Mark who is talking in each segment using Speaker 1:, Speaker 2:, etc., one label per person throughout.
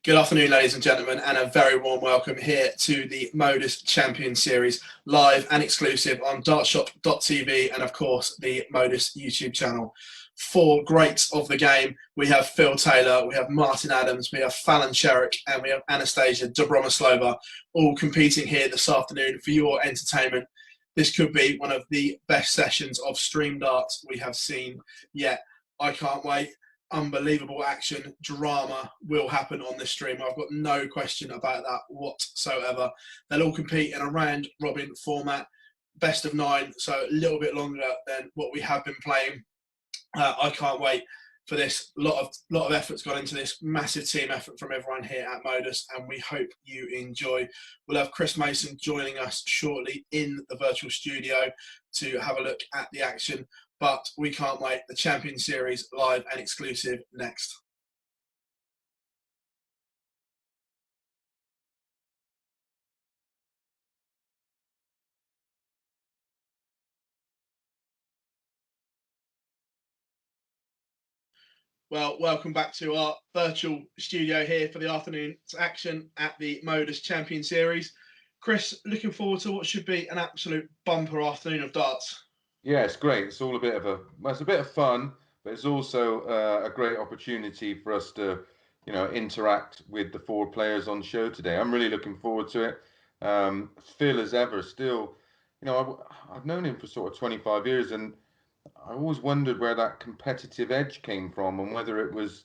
Speaker 1: Good afternoon, ladies and gentlemen, and a very warm welcome here to the MODUS Champion Series, live and exclusive on dartshop.tv and, of course, the MODUS YouTube channel. Four greats of the game. We have Phil Taylor, we have Martin Adams, we have Fallon Sherrock, and we have Anastasia Dobromoslova, all competing here this afternoon for your entertainment. This could be one of the best sessions of stream darts we have seen yet. I can't wait. Unbelievable action, drama will happen on this stream. I've got no question about that whatsoever. They'll all compete in a round robin format, best of 9, so a little bit longer than what we have been playing. I can't wait for this. Lot of effort's gone into this, massive team effort from everyone here at MODUS, and we hope you enjoy. We'll have Chris Mason joining us shortly in the virtual studio to have a look at the action. But we can't wait. The Champion Series live and exclusive next. Well, welcome back to our virtual studio here for the afternoon's action at the MODUS Champion Series. Chris, looking forward to what should be an absolute bumper afternoon of darts.
Speaker 2: Yeah, it's great. It's all a bit of it's a bit of fun, but it's also a great opportunity for us to, interact with the 4 players on show today. I'm really looking forward to it. Phil, as ever, still, I've known him for sort of 25 years, and I always wondered where that competitive edge came from and whether it was,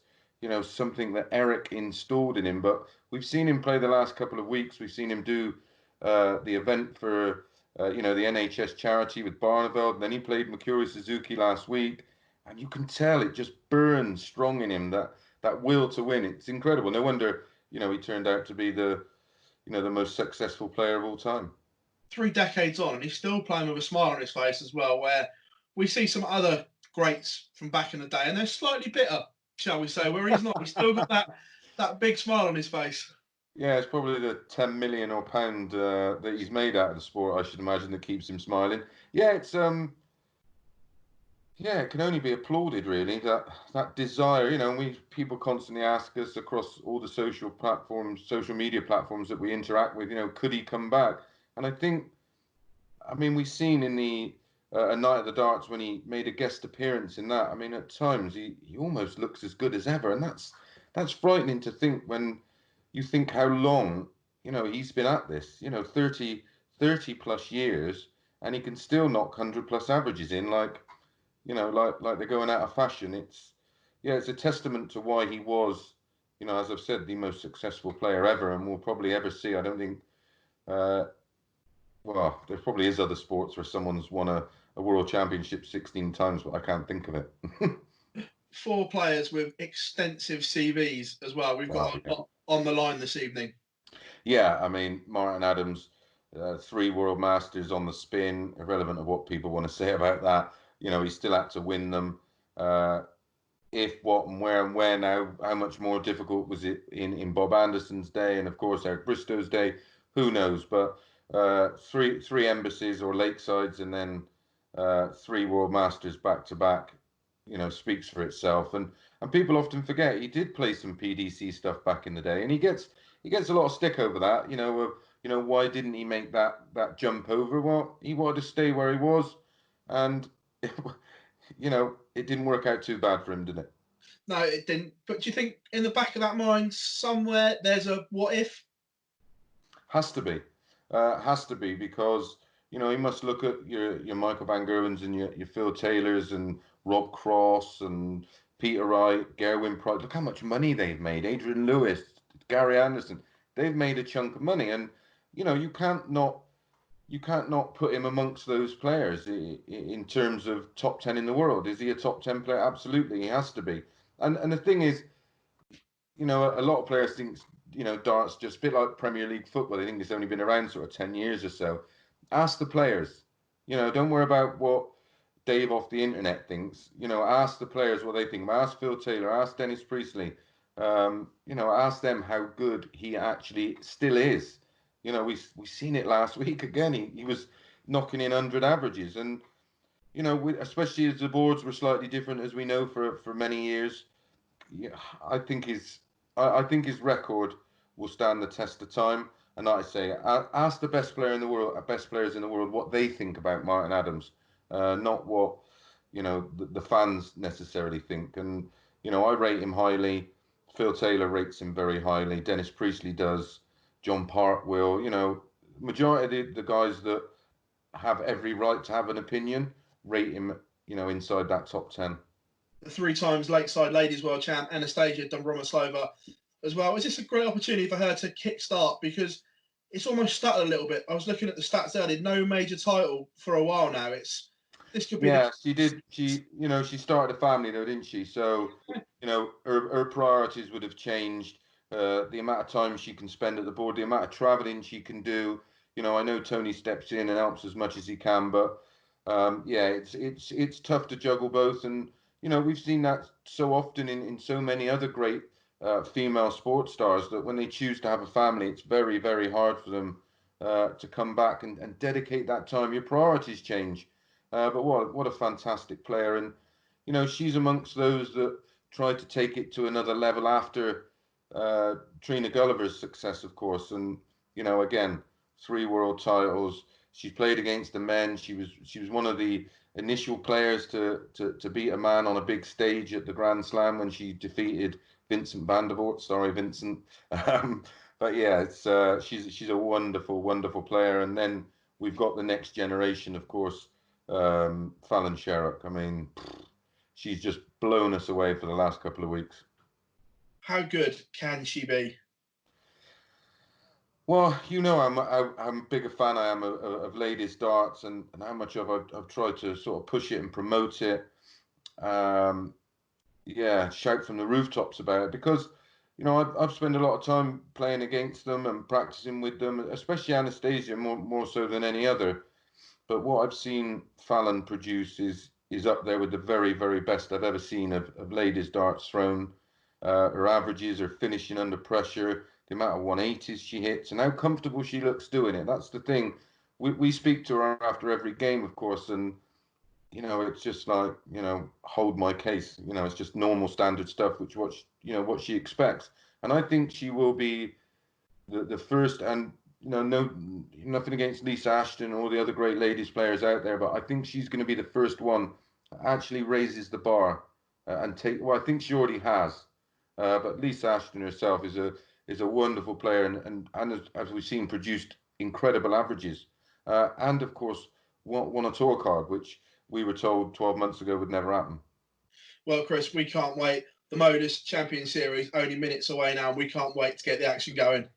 Speaker 2: something that Eric installed in him. But we've seen him play the last couple of weeks. We've seen him do the event for the NHS charity with Barneveld. Then he played Mercury Suzuki last week, and you can tell it just burns strong in him, that will to win. It's incredible. No wonder, he turned out to be the most successful player of all time.
Speaker 1: 3 decades on, and he's still playing with a smile on his face as well, where we see some other greats from back in the day, and they're slightly bitter, shall we say, where he's not. He's still got that big smile on his face.
Speaker 2: Yeah, it's probably the 10 million or pound that he's made out of the sport, I should imagine, that keeps him smiling. Yeah, it's it can only be applauded, really. That desire, people constantly ask us across all the social media platforms that we interact with, could he come back? And we've seen in the A Night at the Darts when he made a guest appearance in that. At times he almost looks as good as ever, and that's frightening to think when you think how long, he's been at this, 30 plus years, and he can still knock 100 plus averages in like they're going out of fashion. It's a testament to why he was, as I've said, the most successful player ever, and we'll probably ever see. I don't think, there probably is other sports where someone's won a world championship 16 times, but I can't think of it.
Speaker 1: 4 players with extensive CVs as well. We've got on the line this evening.
Speaker 2: Yeah, Martin Adams, 3 World Masters on the spin, irrelevant of what people want to say about that. He still had to win them. If, what, and where, and when, how much more difficult was it in Bob Anderson's day, and of course Eric Bristow's day? Who knows? But 3 embassies or lakesides, and then 3 World Masters back to back, speaks for itself. And people often forget he did play some PDC stuff back in the day, and he gets a lot of stick over that. Why didn't he make that jump over? Well, he wanted to stay where he was, and it didn't work out too bad for him, did it?
Speaker 1: No, it didn't. But do you think in the back of that mind somewhere there's a what if?
Speaker 2: Has to be because he must look at your Michael Van Gerwens and your Phil Taylors and Rob Cross and Peter Wright, Gerwin Price. Look how much money they've made. Adrian Lewis, Gary Anderson. They've made a chunk of money, and you can't not put him amongst those players in terms of top 10 in the world. Is he a top 10 player? Absolutely, he has to be. And the thing is, a lot of players think, darts just a bit like Premier League football. They think it's only been around sort of 10 years or so. Ask the players. Don't worry about what Dave off the internet thinks. Ask the players what they think. Ask Phil Taylor. Ask Dennis Priestley. Ask them how good he actually still is. We've seen it last week again. He was knocking in 100 averages, and especially as the boards were slightly different, as we know for many years. Yeah, I think I think his record will stand the test of time. And like I say, ask the best player in the world, best players in the world, what they think about Martin Adams, not what the fans necessarily think. And I rate him highly. Phil Taylor rates him very highly. Dennis Priestley does. John Park will. Majority of the guys that have every right to have an opinion rate him. Inside that top 10.
Speaker 1: The 3 times Lakeside Ladies World Champ Anastasia Dombromyslova as well. Is this a great opportunity for her to kickstart, because it's almost stuttered a little bit? I was looking at the stats there. Did no major title for a while now. This could be.
Speaker 2: Yeah, she did. She started a family though, didn't she? So, her priorities would have changed. The amount of time she can spend at the board, the amount of traveling she can do. I know Tony steps in and helps as much as he can, but yeah, it's tough to juggle both. And we've seen that so often in so many other great female sports stars, that when they choose to have a family, it's very, very hard for them to come back and dedicate that time. Your priorities change. But what a fantastic player. And she's amongst those that tried to take it to another level after Trina Gulliver's success, of course. And again, 3 world titles. She's played against the men. She was one of the initial players to beat a man on a big stage at the Grand Slam when she defeated Vincent van der Voort. Sorry, Vincent. But yeah, she's a wonderful, wonderful player. And then we've got the next generation, of course. Fallon Sherrock. I mean, she's just blown us away for the last couple of weeks.
Speaker 1: How good can she be?
Speaker 2: Well, I'm big a fan I am of ladies darts, and how much I've tried to sort of push it and promote it. Yeah, shout from the rooftops about it, because I've spent a lot of time playing against them and practicing with them, especially Anastasia more so than any other. But what I've seen Fallon produce is up there with the very, very best I've ever seen of ladies darts thrown. Her averages, her finishing under pressure, the amount of 180s she hits, and how comfortable she looks doing it. That's the thing. We speak to her after every game, of course, and it's just like, hold my case. It's just normal standard stuff, which what she expects. And I think she will be the first, and nothing against Lisa Ashton or the other great ladies players out there, but I think she's going to be the first one that actually raises the bar and take. Well, I think she already has, but Lisa Ashton herself is a wonderful player, and as we've seen, produced incredible averages, and of course won a tour card, which we were told 12 months ago would never happen.
Speaker 1: Well, Chris, we can't wait. The Modus Champion Series only minutes away now, and we can't wait to get the action going.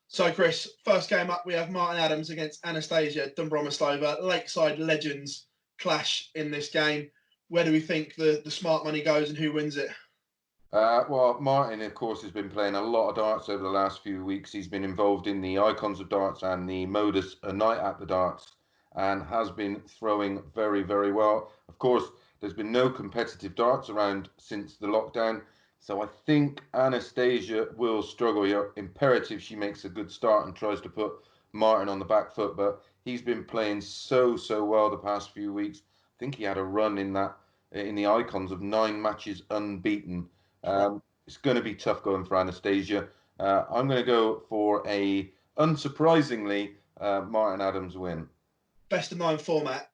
Speaker 1: So, Chris, first game up, we have Martin Adams against Anastasia Dombromyslova. Lakeside legends clash in this game. Where do we think the smart money goes, and who wins it?
Speaker 2: Well, Martin, of course, has been playing a lot of darts over the last few weeks. He's been involved in the Icons of Darts and the Modus A Night at the Darts, and has been throwing very, very well. Of course, there's been no competitive darts around since the lockdown. So I think Anastasia will struggle here. Imperative she makes a good start and tries to put Martin on the back foot. But he's been playing so well the past few weeks. I think he had a run in the Icons of 9 matches unbeaten. It's going to be tough going for Anastasia. I'm going to go for a, unsurprisingly, Martin Adams win.
Speaker 1: Best of 9 format.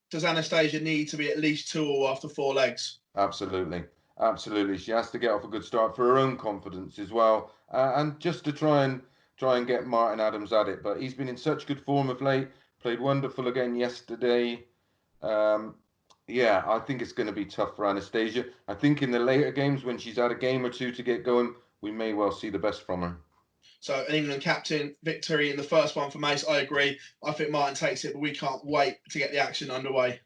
Speaker 1: Does Anastasia need to be at least 2-2 after 4 legs?
Speaker 2: Absolutely. Absolutely, she has to get off a good start for her own confidence as well, and just to try and get Martin Adams at it. But he's been in such good form of late. Played wonderful again yesterday. Yeah, I think it's going to be tough for Anastasia. I think in the later games, when she's had a game or two to get going, we may well see the best from her.
Speaker 1: So an England captain victory in the first one for Mace. I agree. I think Martin takes it, but we can't wait to get the action underway.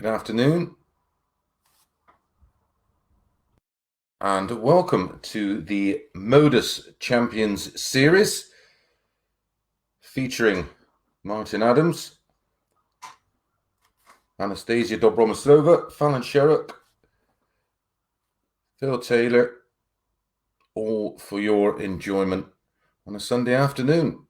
Speaker 2: Good afternoon, and welcome to the MODUS Champions Series featuring Martin Adams, Anastasia Fallon Sherrock, Phil Taylor, all for your enjoyment on a Sunday afternoon.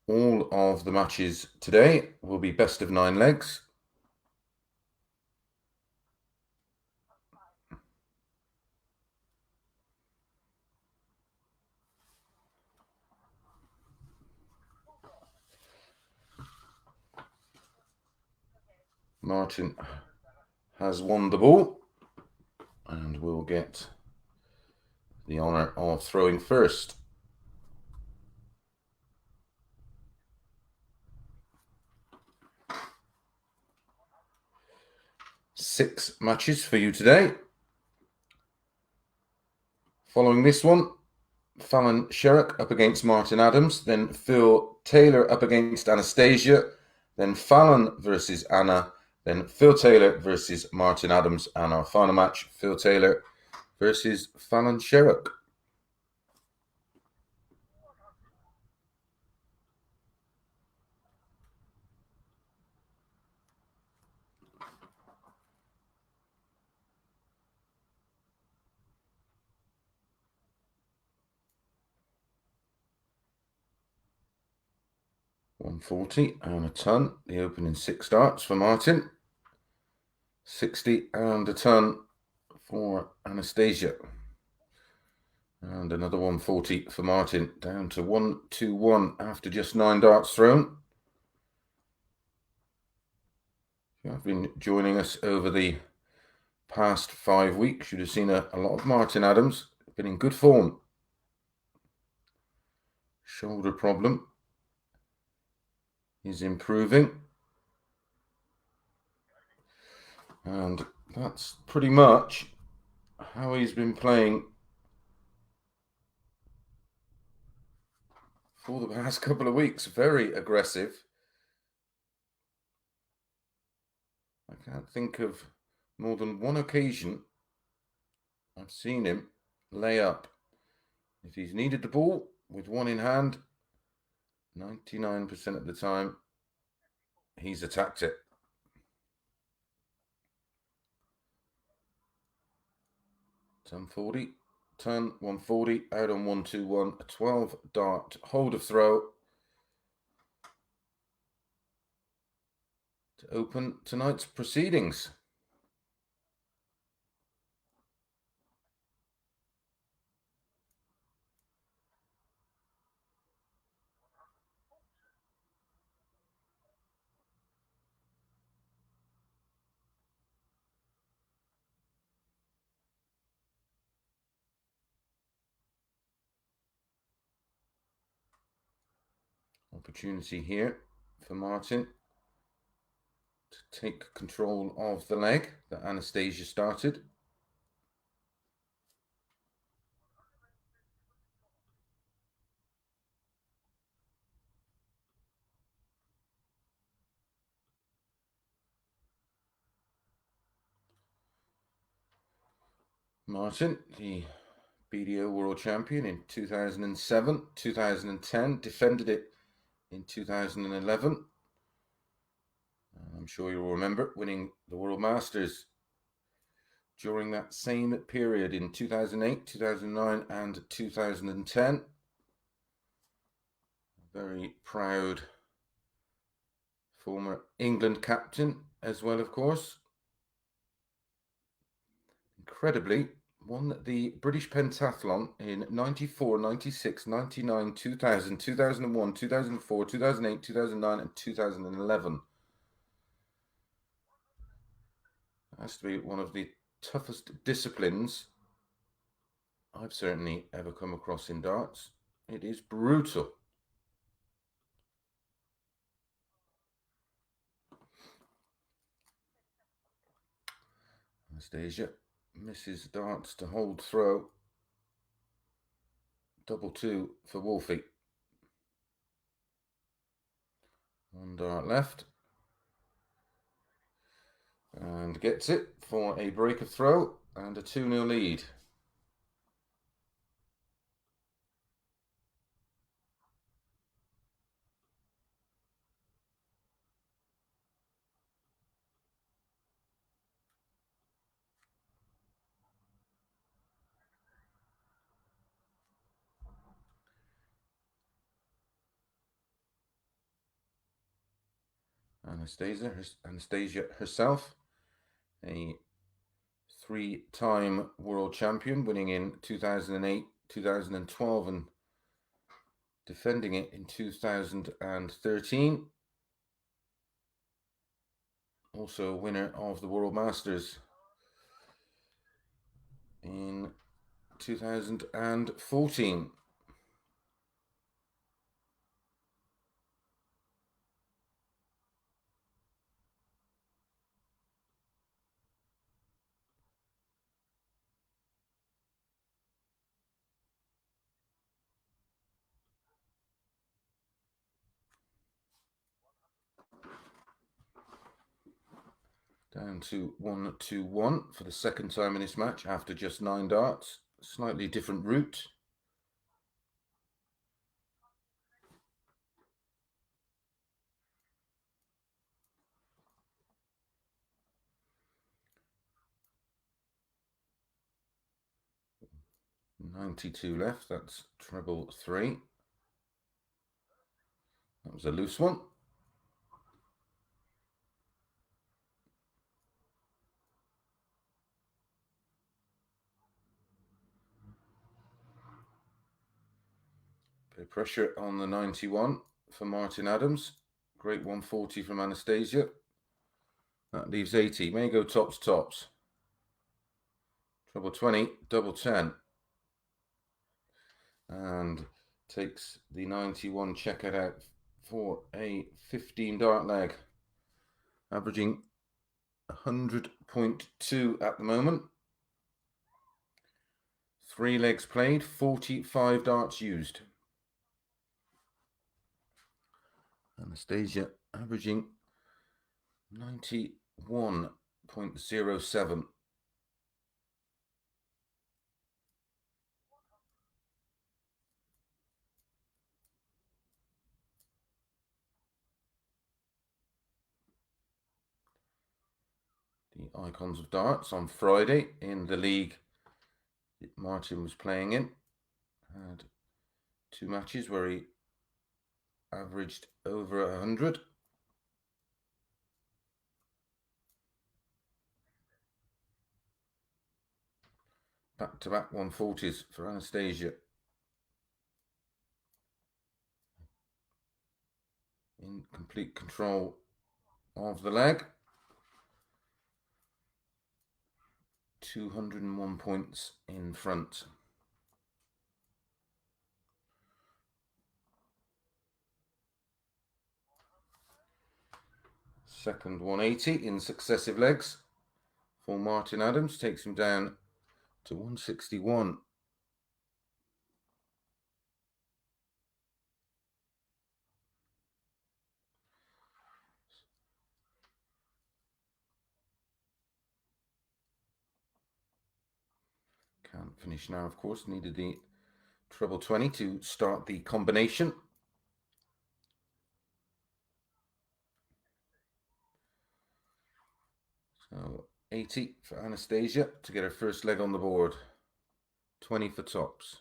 Speaker 2: All of the matches today will be best of 9 legs. Martin has won the ball and will get the honour of throwing first. Six matches for you today. Following this one, Fallon Sherrock up against Martin Adams, then Phil Taylor up against Anastasia, then Fallon versus Anna, then Phil Taylor versus Martin Adams, and our final match, Phil Taylor versus Fallon Sherrock. $140 and a ton, the opening 6 darts for Martin. $60 and a ton for Anastasia. And another $140 for Martin, down to 121 after just 9 darts thrown. If you have been joining us over the past 5 weeks, you'd have seen a lot of Martin Adams. Been in good form. Shoulder problem is improving. And that's pretty much how he's been playing for the past couple of weeks. Very aggressive. I can't think of more than one occasion I've seen him lay up. If he's needed the ball with one in hand, 99% of the time, he's attacked it. Turn 40, turn 140, out on 121, a 12 dart hold of throw to open tonight's proceedings. Opportunity here for Martin to take control of the leg that Anastasia started. Martin, the BDO World Champion in 2007, 2010, defended it in 2011. I'm sure you'll remember winning the World Masters during that same period in 2008, 2009 and 2010. Very proud former England captain as well, of course. Incredibly, won the British Pentathlon in 94, 96, 99, 2000, 2001, 2004, 2008, 2009 and 2011. Has to be one of the toughest disciplines I've certainly ever come across in darts. It is brutal. Anastasia misses darts to hold throw. Double 2 for Wolfie. 1 dart left. And gets it for a break of throw and a 2-0 lead. Anastasia herself, a 3-time world champion, winning in 2008, 2012, and defending it in 2013. Also a winner of the World Masters in 2014. Down to 1-2-1 for the second time in this match after just 9 darts. Slightly different route. .92 left, that's treble 3. That was a loose one. Bit of pressure on the 91 for Martin Adams. Great 140 from Anastasia. That leaves 80. May go tops, tops. Treble 20, double 10. And takes the 91 checkout out for a 15 dart leg. Averaging 100.2 at the moment. 3 legs played, 45 darts used. Anastasia averaging 91.07. The Icons of Darts on Friday in the league that Martin was playing in. Had 2 matches where he averaged over 100. Back-to-back 140s for Anastasia. In complete control of the leg. 201 points in front. Second 180 in successive legs for Martin Adams. Takes him down to 161. Can't finish now, of course. Needed the treble 20 to start the combination. So 80 for Anastasia to get her first leg on the board. 20 for tops.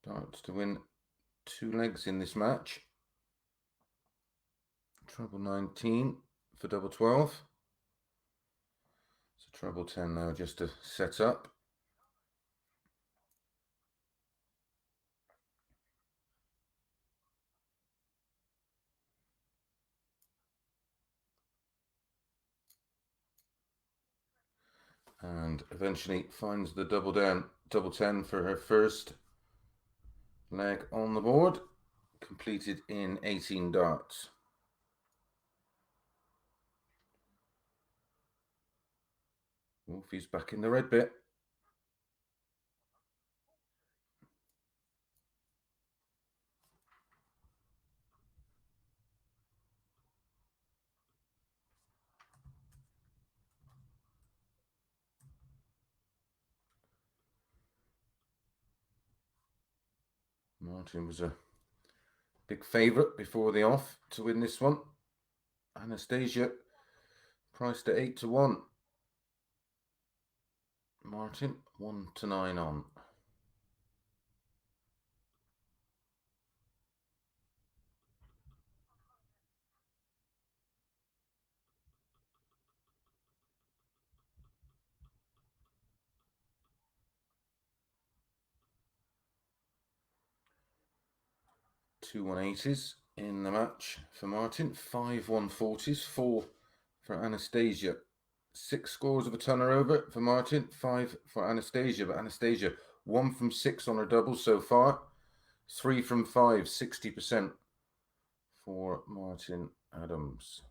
Speaker 2: Darts to win 2 legs in this match. Treble 19 for double 12. So treble 10 now just to set up. And eventually finds the double 10 for her first leg on the board, completed in 18 darts. Wolfie's back in the red bit. Martin was a big favourite before the off to win this one. Anastasia priced at 8-1. Martin 1-9 on. Two 180s in the match for Martin, 5 140s, 4 for Anastasia. 6 scores of a tonner over for Martin, 5 for Anastasia, but Anastasia 1 from 6 on her doubles so far, 3 from 5, 60% for Martin Adams.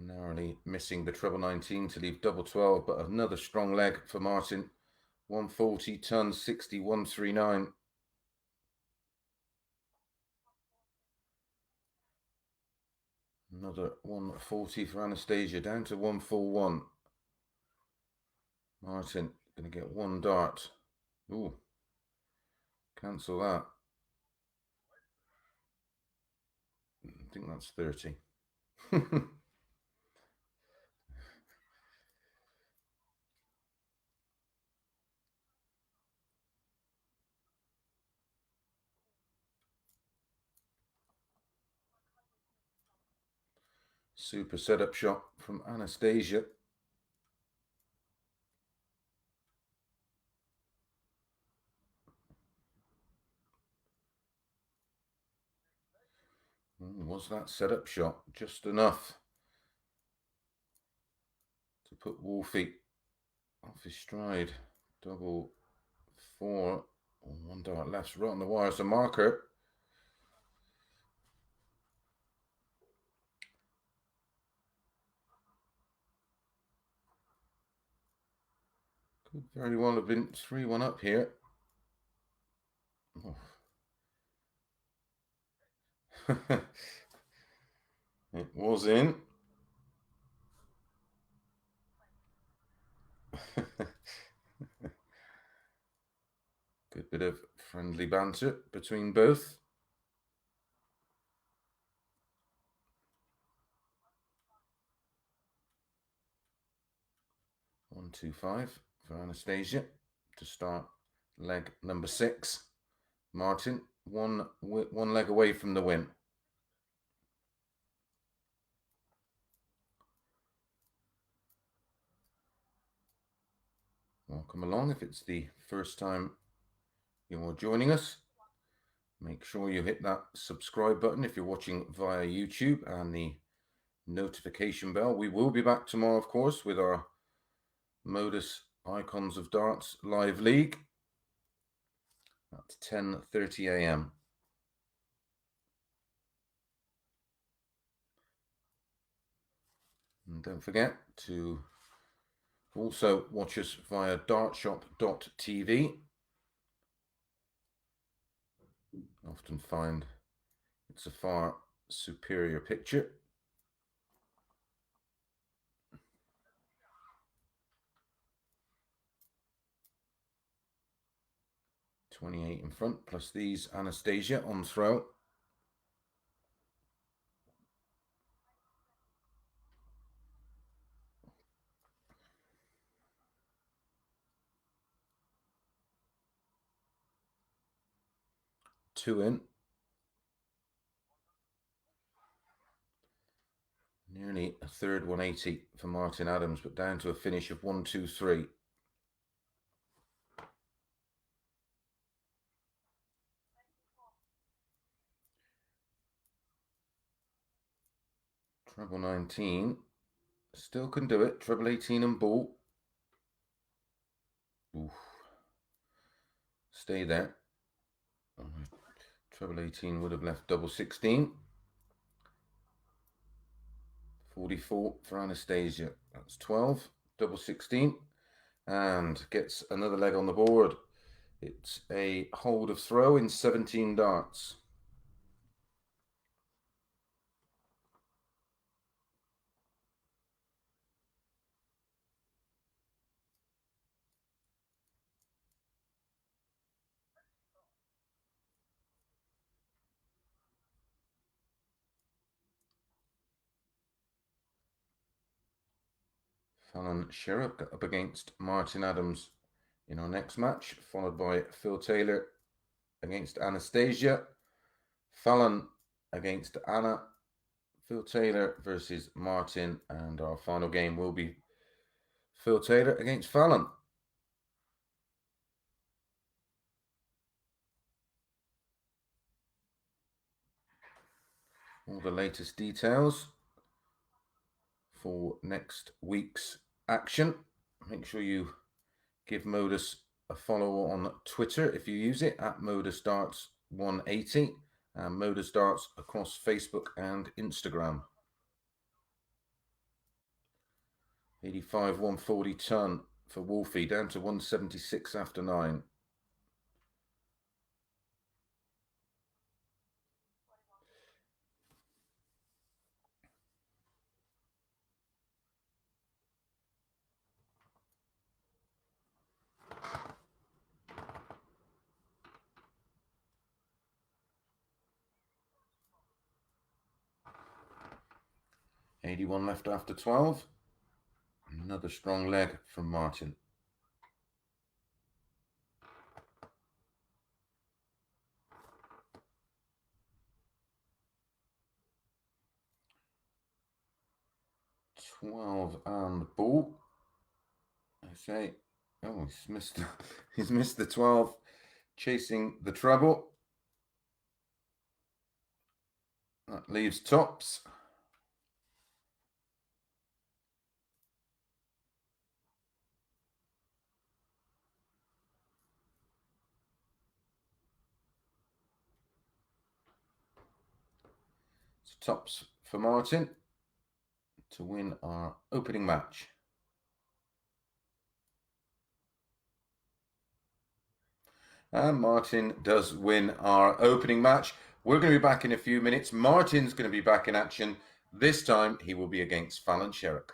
Speaker 2: Narrowly missing the treble 19 to leave double 12, but another strong leg for Martin. 140 tons, 60, 139. Another 140 for Anastasia, down to 141. Martin going to get one dart. Ooh, cancel that. I think that's 30. Super setup shot from Anastasia. Was that setup shot just enough to put Wolfie off his stride? Double 4, one dart left, right on the wire. So marker. Could very well have been 3-1 up here. Oh. It was in. Good bit of friendly banter between both. One, 2, 5 for Anastasia to start leg number 6. Martin, one leg away from the win. Welcome along. If it's the first time you're joining us, make sure you hit that subscribe button if you're watching via YouTube and the notification bell. We will be back tomorrow, of course, with our MODUS Icons of Darts live league at 10:30 a.m. And don't forget to also watch us via dartshop.tv. Often find it's a far superior picture. $28 in front, plus these Anastasia on throw. Two in. Nearly a third 180 for Martin Adams, but down to a finish of 1, 2, 3. Treble 19. Still can do it. Treble 18 and ball. Oof. Stay there. Treble 18 would have left double 16. 44 for Anastasia. That's 12. Double 16. And gets another leg on the board. It's a hold of throw in 17 darts. Fallon Sherrock up against Martin Adams in our next match, followed by Phil Taylor against Anastasia. Fallon against Anna. Phil Taylor versus Martin, and our final game will be Phil Taylor against Fallon. All the latest details for next week's action. Make sure you give MODUS a follow on Twitter if you use it, at MODUS Darts 180, and MODUS Darts across Facebook and Instagram. 85 140 ton for Wolfie, down to 176 after 9. .81 left after 12. Another strong leg from Martin. .12 and ball. I say, oh, he's missed the 12, chasing the treble. That leaves tops. It's tops for Martin to win our opening match. And Martin does win our opening match. We're going to be back in a few minutes. Martin's going to be back in action. This time he will be against Fallon Sherrock.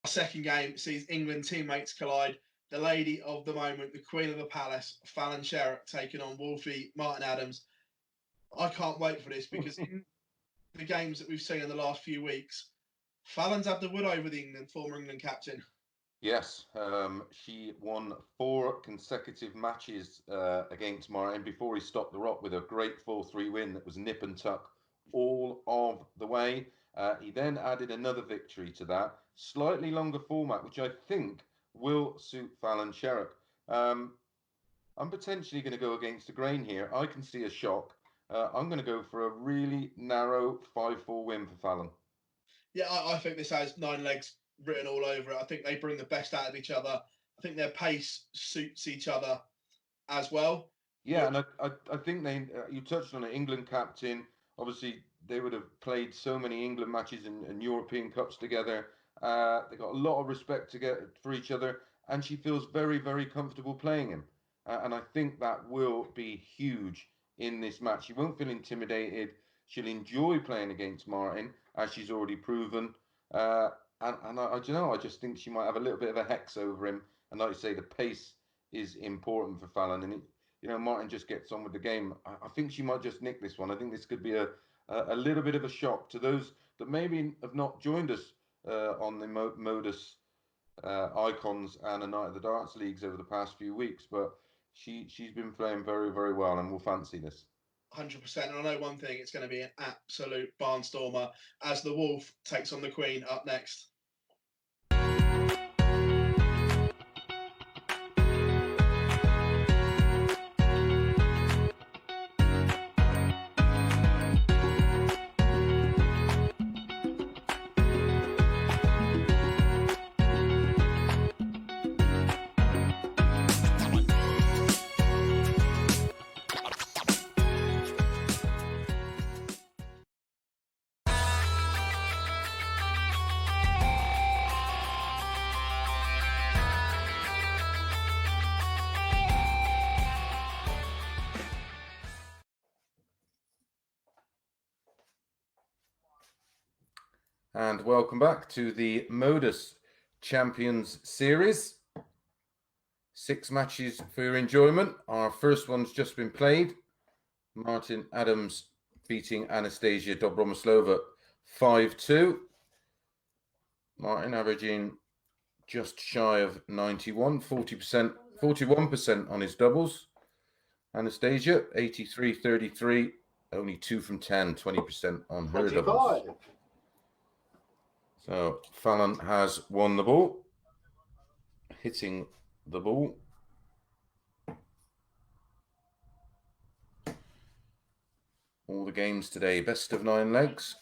Speaker 1: second game sees England teammates collide. The lady of the moment, the queen of the palace, Fallon Sherrock, taking on Wolfie Martin Adams. I can't wait for this because in the games that we've seen in the last few weeks, Fallon's had the wood over the former England captain.
Speaker 2: Yes, she won 4 consecutive matches against Martin before he stopped the rock with a great 4-3 win that was nip and tuck all of the way. He then added another victory to that, slightly longer format, which I think will suit Fallon Sherrock. I'm potentially going to go against the grain here. I can see a shock. I'm going to go for a really narrow 5-4 win for Fallon.
Speaker 1: Yeah, I think this has 9 legs written all over it. I think they bring the best out of each other. I think their pace suits each other as well.
Speaker 2: Yeah, and I think they you touched on it. England captain. Obviously, they would have played so many England matches and European Cups together. They got a lot of respect for each other, and she feels very, very comfortable playing him. And I think that will be huge in this match. She won't feel intimidated. She'll enjoy playing against Martin, as she's already proven. And I don't know. I just think she might have a little bit of a hex over him. And like you say, the pace is important for Fallon, and Martin just gets on with the game. I think she might just nick this one. I think this could be a little bit of a shock to those that maybe have not joined us on the Modus Icons and a Night of the Darts leagues over the past few weeks. But she's been playing very, very well, and we'll fancy this.
Speaker 1: 100%. And I know one thing, it's going to be an absolute barnstormer as the Wolf takes on the Queen up next.
Speaker 2: And welcome back to the Modus Champions Series. 6 matches for your enjoyment. Our first one's just been played. Martin Adams beating Anastasia Dobromoslova 5-2. Martin averaging just shy of 91, 41% on his doubles. Anastasia 83-33, only 2 from 10, 20% on her
Speaker 3: 25.
Speaker 2: doubles. So Fallon has won the ball, hitting the ball. All the games today, best of 9 legs,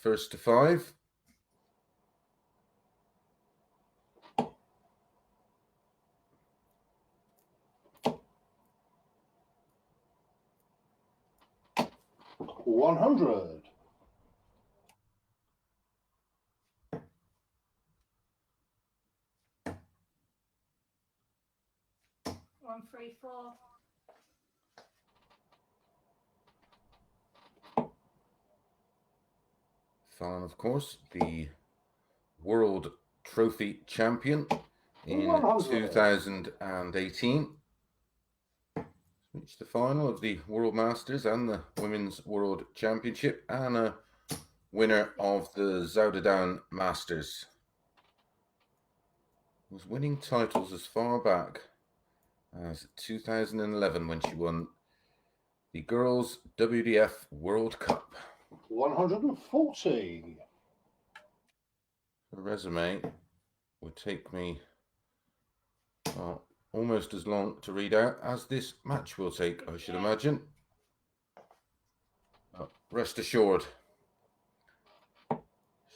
Speaker 2: first to 5.
Speaker 3: $100.
Speaker 4: 134.
Speaker 2: Fallon, of course, the World Trophy champion in 2018. Reached the final of the World Masters and the Women's World Championship, and a winner of the Zuiderduin Masters. Was winning titles as far back as 2011 when she won the Girls WDF World Cup.
Speaker 3: 140.
Speaker 2: The resume would take me almost as long to read out as this match will take, I should imagine. Rest assured,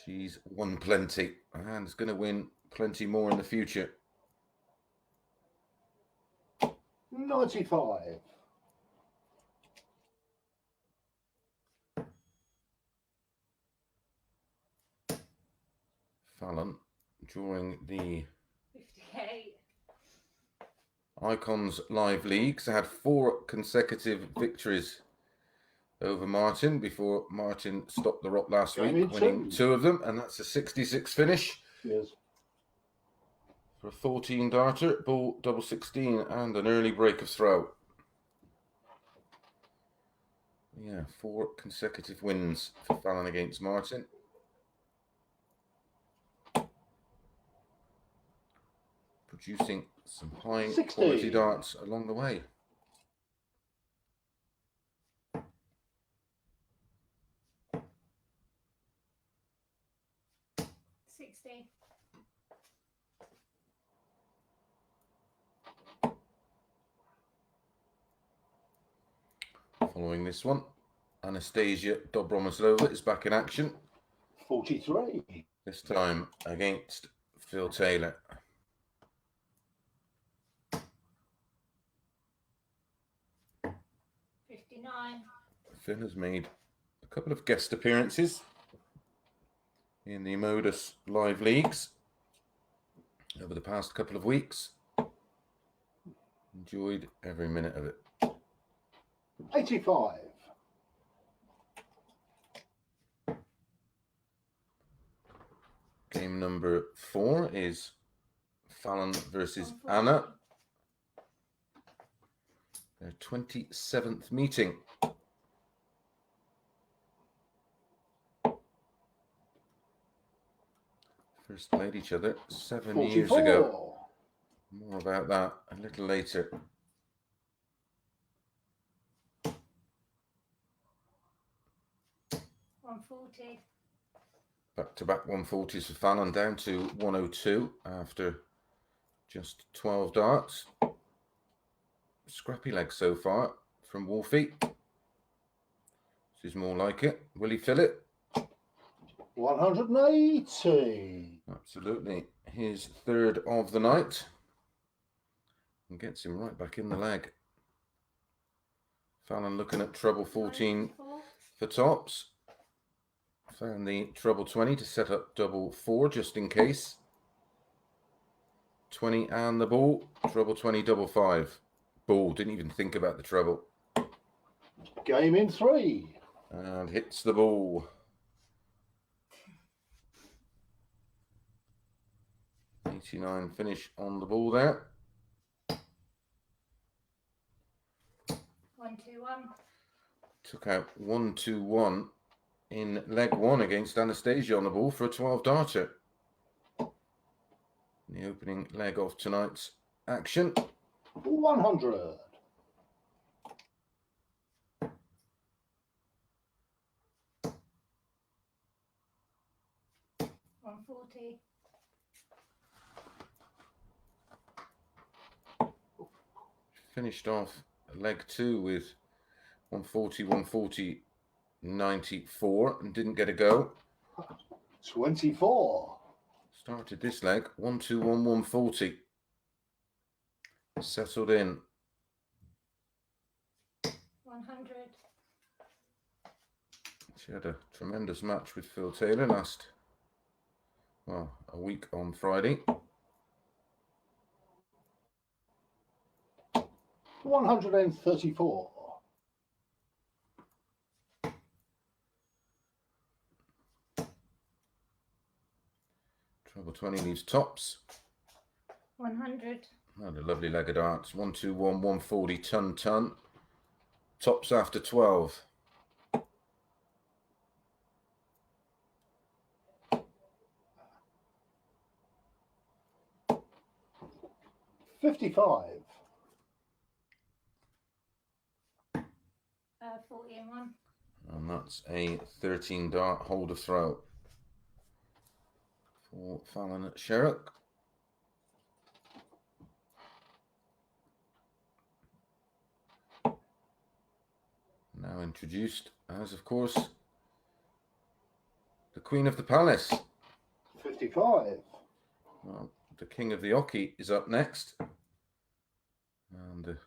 Speaker 2: she's won plenty and is going to win plenty more in the future.
Speaker 3: 95.
Speaker 2: Fallon, during the
Speaker 4: 58.
Speaker 2: Icons Live Leagues, had 4 consecutive victories over Martin before Martin stopped the rock last week, winning 2 of them, and that's a 66 finish.
Speaker 3: Yes.
Speaker 2: for a 14 darter, bull double 16 and an early break of throw. Yeah, 4 consecutive wins for Fallon against Martin. Producing some high
Speaker 3: 60.
Speaker 2: quality darts along the way. Following this one, Anastasia Dobromoslova is back in action.
Speaker 3: 43.
Speaker 2: This time against Phil Taylor. Phil has made a couple of guest appearances in the MODUS live leagues over the past couple of weeks. Enjoyed every minute of it.
Speaker 3: 85.
Speaker 2: Game number 4 is Fallon versus Anna. Their 27th meeting. First played each other 7 years
Speaker 3: 44.
Speaker 2: ago. More about that a little later. Back-to-back 140s for Fallon, down to 102 after just 12 darts. Scrappy leg so far from Wolfie. This is more like it. Will he fill it?
Speaker 3: 180.
Speaker 2: Absolutely. His 3rd of the night. And gets him right back in the leg. Fallon looking at treble 14 for tops. Found the treble 20 to set up double 4 just in case. 20 and the ball. Treble 20, double 5. Ball, didn't even think about the treble.
Speaker 3: Game in 3.
Speaker 2: And hits the ball. 89 finish on the ball there.
Speaker 4: 1-2-1.
Speaker 2: Took out 1-2-1 in leg 1 against Anastasia on the ball for a 12 darter. The opening leg of tonight's action.
Speaker 3: 100.
Speaker 4: 140.
Speaker 2: Finished off leg 2 with 140, 140, 94 and didn't get a go.
Speaker 3: 24.
Speaker 2: Started this leg 121, 140. Settled in.
Speaker 4: 100.
Speaker 2: She had a tremendous match with Phil Taylor a week on Friday.
Speaker 3: 134.
Speaker 2: Treble 20 leaves tops.
Speaker 4: 100.
Speaker 2: And a lovely leg of darts. 121, 140, ton. Tops after 12.
Speaker 3: 55.
Speaker 4: 40 and 1.
Speaker 2: And that's a 13 dart holder throw for Fallon at Sherrock. Now introduced as, of course, the Queen of the Palace.
Speaker 3: 55.
Speaker 2: Well, the King of the Oki is up next. And the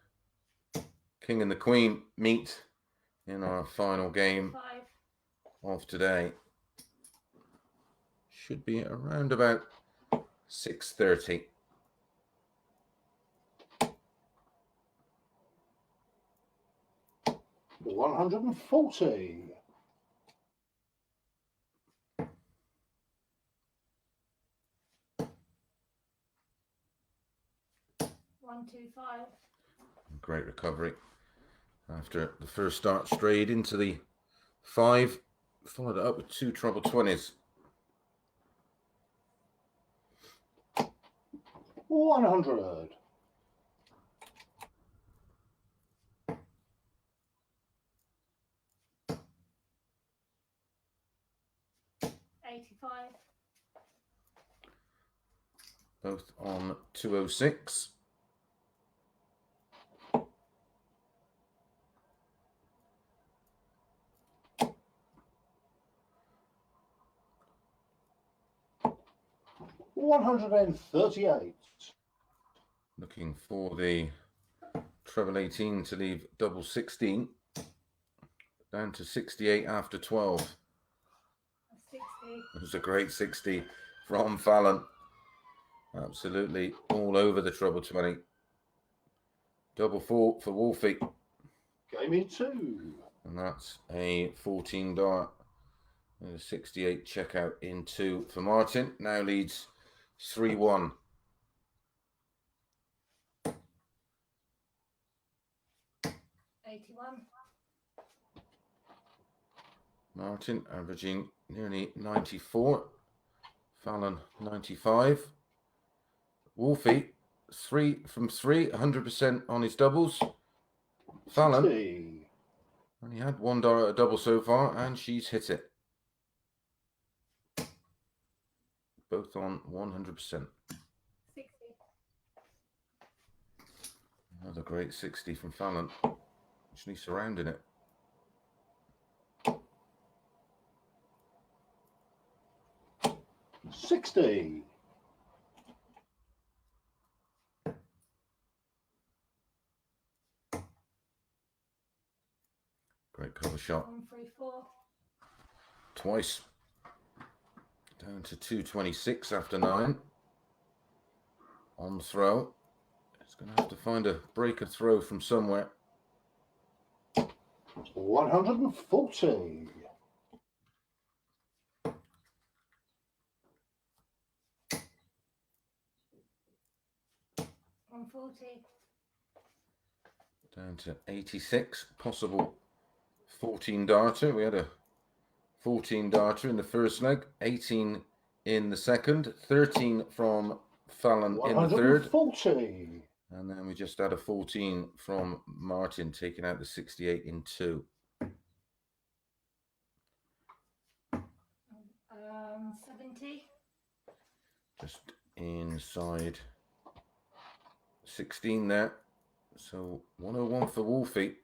Speaker 2: King and the Queen meet in our final game
Speaker 4: 5.
Speaker 2: of today. Should be around about 6:30.
Speaker 3: The 140.
Speaker 4: 125.
Speaker 2: Great recovery. After the first start, strayed into the 5, followed it up with 2 treble 20s.
Speaker 3: 100.
Speaker 4: 85.
Speaker 2: Both on 206.
Speaker 3: 138.
Speaker 2: Looking for the treble 18 to leave double 16. Down to 68 after 12.
Speaker 4: 60.
Speaker 2: It was a great 60 from Fallon. Absolutely all over the treble 20. Double 4 for Wolfie.
Speaker 3: Game in 2.
Speaker 2: And that's a 14 dart. And a 68 checkout in 2 for Martin. Now leads 3-1. Martin averaging nearly 94. Fallon 95. Wolfie 3 from 3, 100% on his doubles. Fallon
Speaker 3: 60.
Speaker 2: only had 1 dart at a double so far, and she's hit it. Both on 100%.
Speaker 4: 60.
Speaker 2: Another great 60 from Fallon. Actually surrounding it.
Speaker 3: 60.
Speaker 2: Great cover shot.
Speaker 4: 134.
Speaker 2: Twice. Down to 226 after 9. On throw. It's going to have to find a breaker throw from somewhere.
Speaker 3: 140.
Speaker 4: 140.
Speaker 2: Down to 86. Possible 14 darter. We had a 14 darter in the first leg, 18 in the second, 13 from Fallon in the third.
Speaker 3: 140.
Speaker 2: And then we just had a 14 from Martin, taking out the 68 in 2.
Speaker 4: 70.
Speaker 2: Just inside 16 there. So 101 for Wolfie.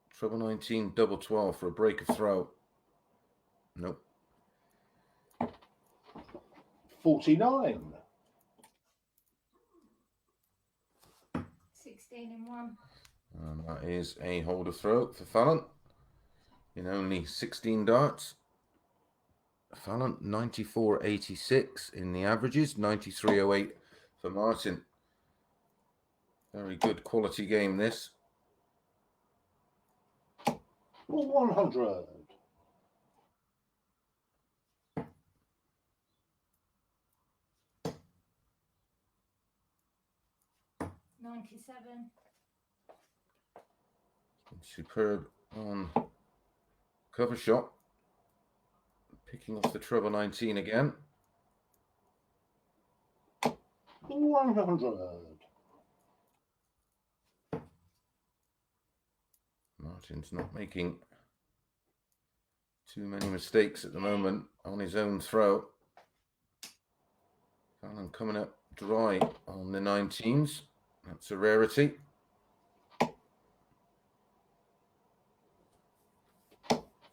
Speaker 2: Treble 19, double 12 for a break of throw. Nope.
Speaker 3: 49.
Speaker 4: 16 in 1.
Speaker 2: And that is a holder throw for Fallon in only 16 darts. Fallon 94.86 in the averages, 93.08 for Martin. Very good quality game this.
Speaker 3: 100.
Speaker 4: 97.
Speaker 2: Superb on cover shot. Picking off the treble 19 again.
Speaker 3: 100.
Speaker 2: Martin's not making too many mistakes at the moment on his own throw. Fallon coming up dry on the 19s. That's a rarity.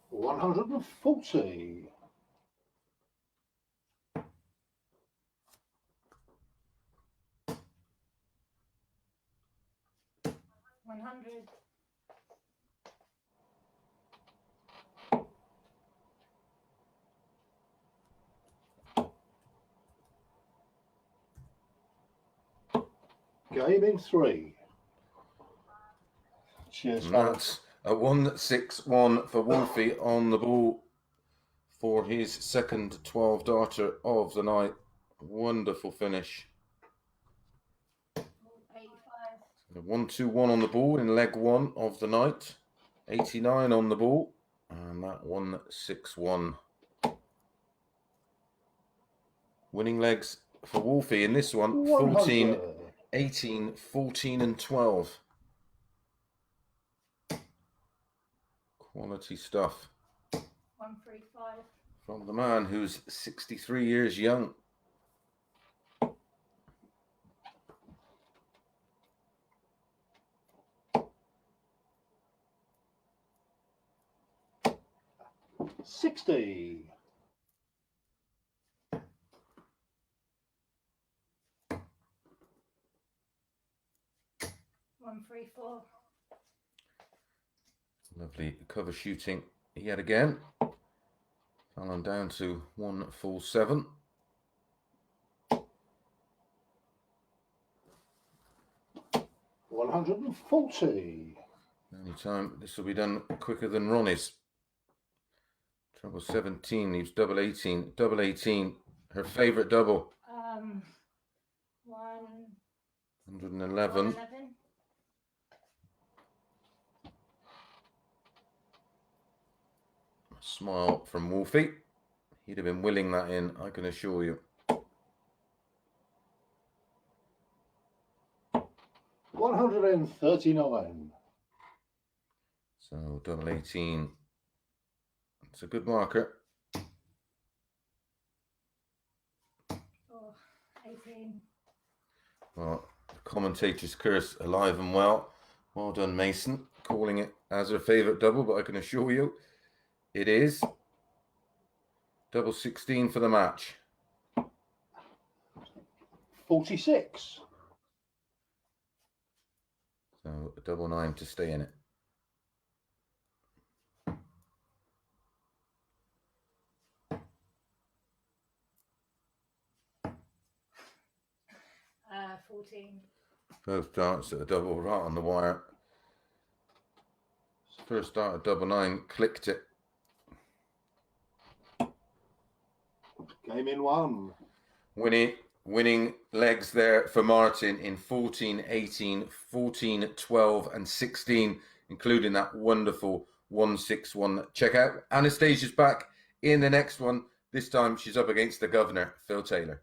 Speaker 3: 140.
Speaker 4: 100.
Speaker 3: Game in 3. Cheers,
Speaker 2: And
Speaker 3: Fallon.
Speaker 2: that's a 1-6-1 for Wolfie on the ball for his second 12 darter of the night. Wonderful finish. 1-2-1 on the ball in leg 1 of the night. 89 on the ball. And that 1-6-1. Winning legs for Wolfie in this one. 14,
Speaker 3: 100.
Speaker 2: 18, 14 and 12. Quality stuff
Speaker 4: 135.
Speaker 2: from the man who's 63 years young.
Speaker 3: $60.
Speaker 4: 134.
Speaker 2: Lovely cover shooting yet again. Fell on down to 147.
Speaker 3: $140.
Speaker 2: Only time this will be done quicker than Ronnie's. Treble 17 leaves double 18. Double 18, her favourite double. 111.
Speaker 4: 111.
Speaker 2: Smile from Wolfie. He'd have been willing that in, I can assure you.
Speaker 3: 139.
Speaker 2: So double 18. It's a good marker.
Speaker 4: Oh, 18.
Speaker 2: Well, the commentator's curse alive and well. Well done, Mason, calling it as her favourite double, but I can assure you it is. Double 16 for the match.
Speaker 3: 46.
Speaker 2: So a double 9 to stay in it.
Speaker 4: Uh, 14.
Speaker 2: Both darts at a double right on the wire. First dart at double 9, clicked it.
Speaker 3: Game in 1.
Speaker 2: Winning legs there for Martin in 14, 18, 14, 12 and 16, including that wonderful 1-6-1. Check out Anastasia's back in the next one. This time she's up against the governor, Phil Taylor.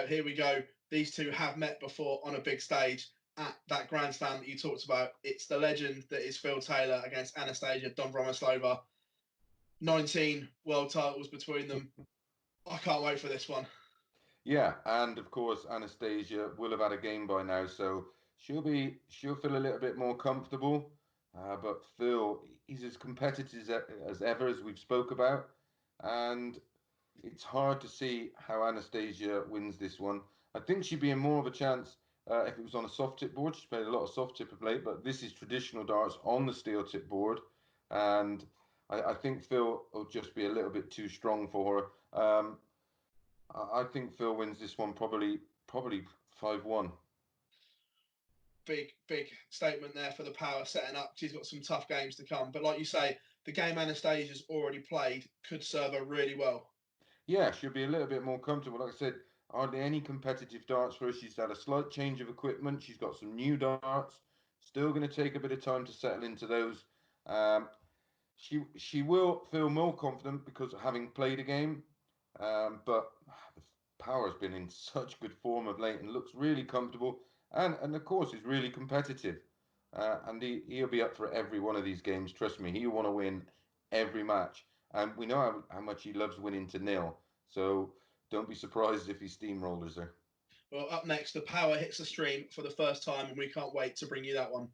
Speaker 1: Here we go. These two have met before on a big stage at that Grand Slam that you talked about. It's the legend that is Phil Taylor against Anastasia Dombromyslova. 19 world titles between them. I can't wait for this one.
Speaker 2: Yeah, and of course Anastasia will have had a game by now, so she'll feel a little bit more comfortable. But Phil, he's as competitive as ever, as we've spoke about, and it's hard to see how Anastasia wins this one. I think she'd be in more of a chance if it was on a soft tip board. She's played a lot of soft tip of late, but this is traditional darts on the steel tip board, and I think Phil will just be a little bit too strong for her. I think Phil wins this one probably 5-1.
Speaker 1: Big statement there for the power setting up. She's got some tough games to come. But like you say, the game Anastasia's already played could serve her really well.
Speaker 2: Yeah, she'll be a little bit more comfortable. Like I said, hardly any competitive darts for her. She's had a slight change of equipment. She's got some new darts. Still going to take a bit of time to settle into those. She will feel more confident because of having played a game. But the power's been in such good form of late and looks really comfortable. And of course, is really competitive. And he'll be up for every one of these games. Trust me, he'll want to win every match. And we know how much he loves winning to nil. So don't be surprised if he steamrollers her.
Speaker 1: Well, up next, the power hits the stream for the first time, and we can't wait to bring you that one.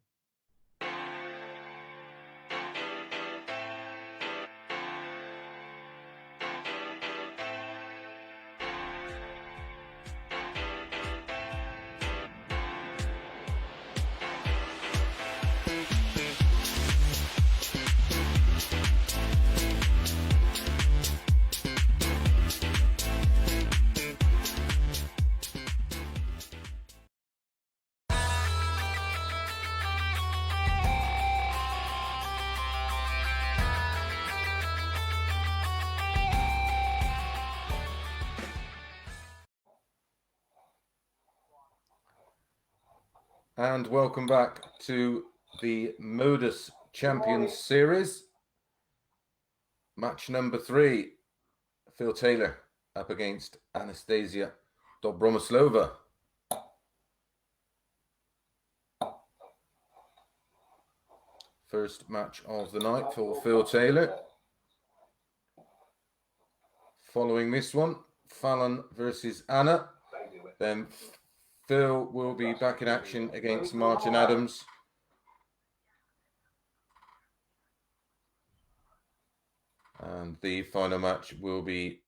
Speaker 2: And welcome back to the MODUS Champions Series. Match number 3. Phil Taylor up against Anastasia Dobromyslova. First match of the night for Phil Taylor. Following this one, Fallon versus Anna. Then Phil will be back in action against Martin Adams. And the final match will be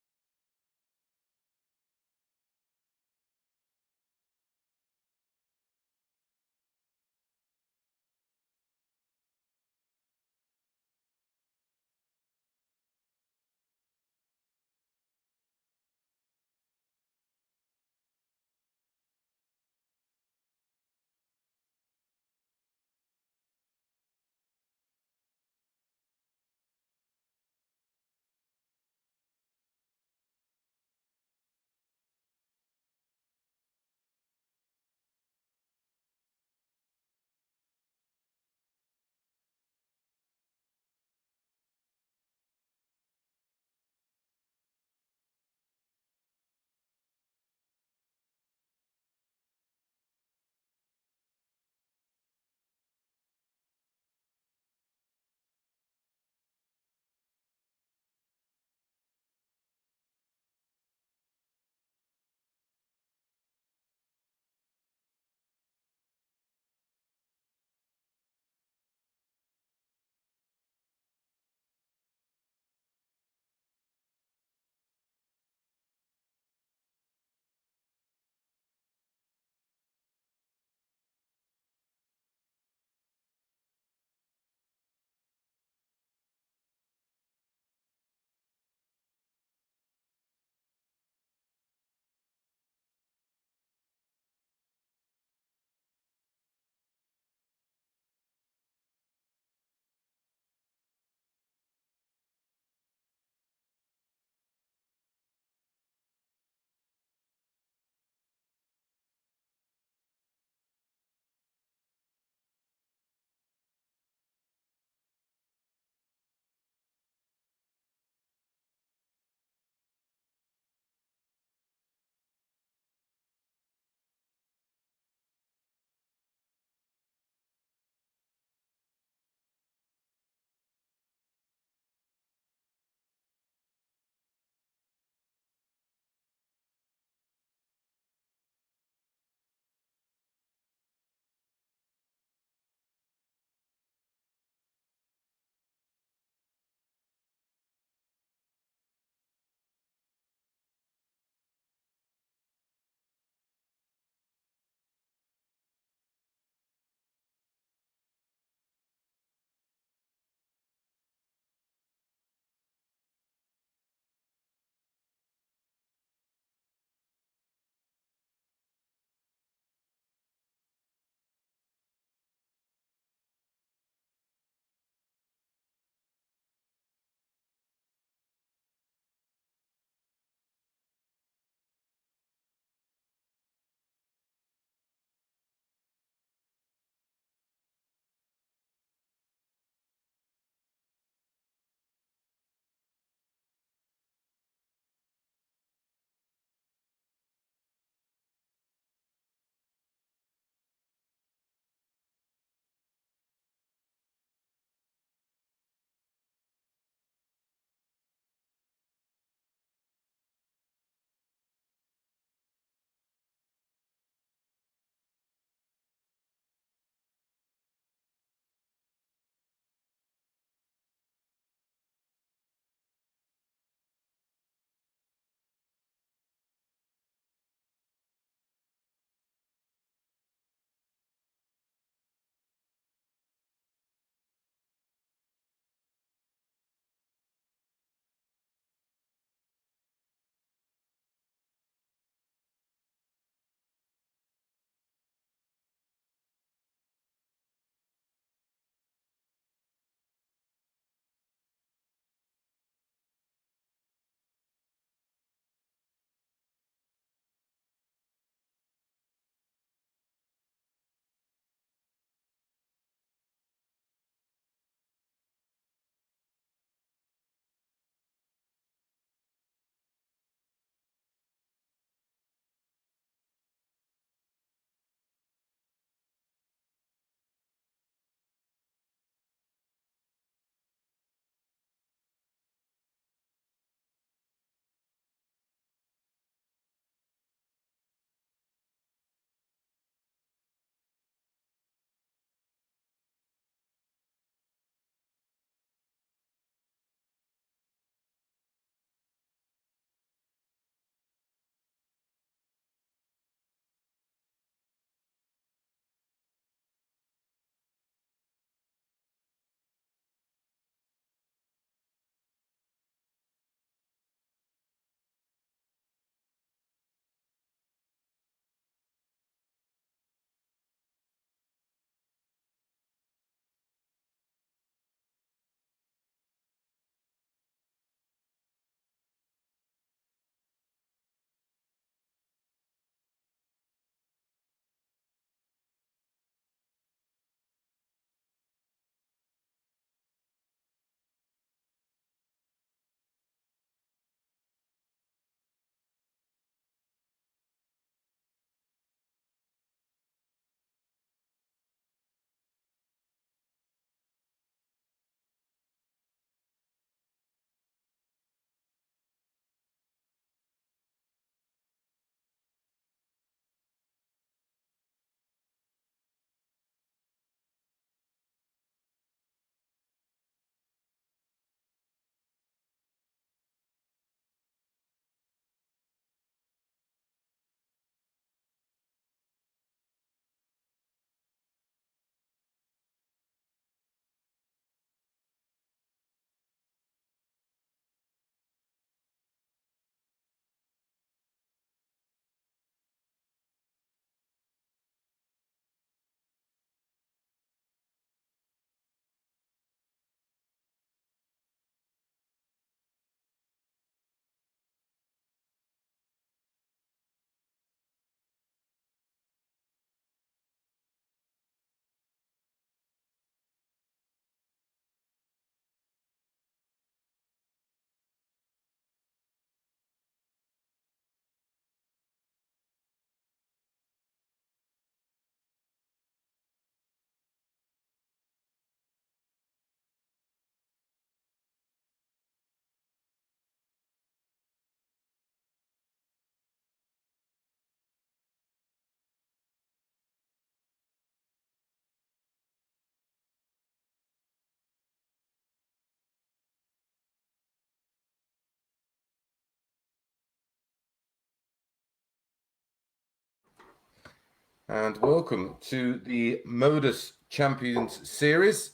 Speaker 2: and welcome to the MODUS Champions Series.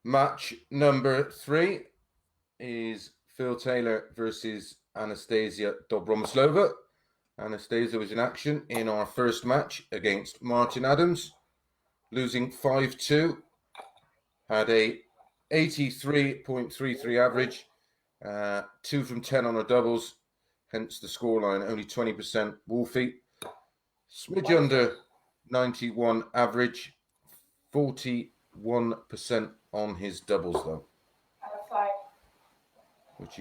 Speaker 2: Match number 3 is Phil Taylor versus Anastasia Dobromoslova. Anastasia was in action in our first match against Martin Adams, losing 5-2, had a 83.33 average, 2 from 10 on her doubles, hence the scoreline, only 20% Wolfie. Smidge under 91 average, 41% on his doubles though, which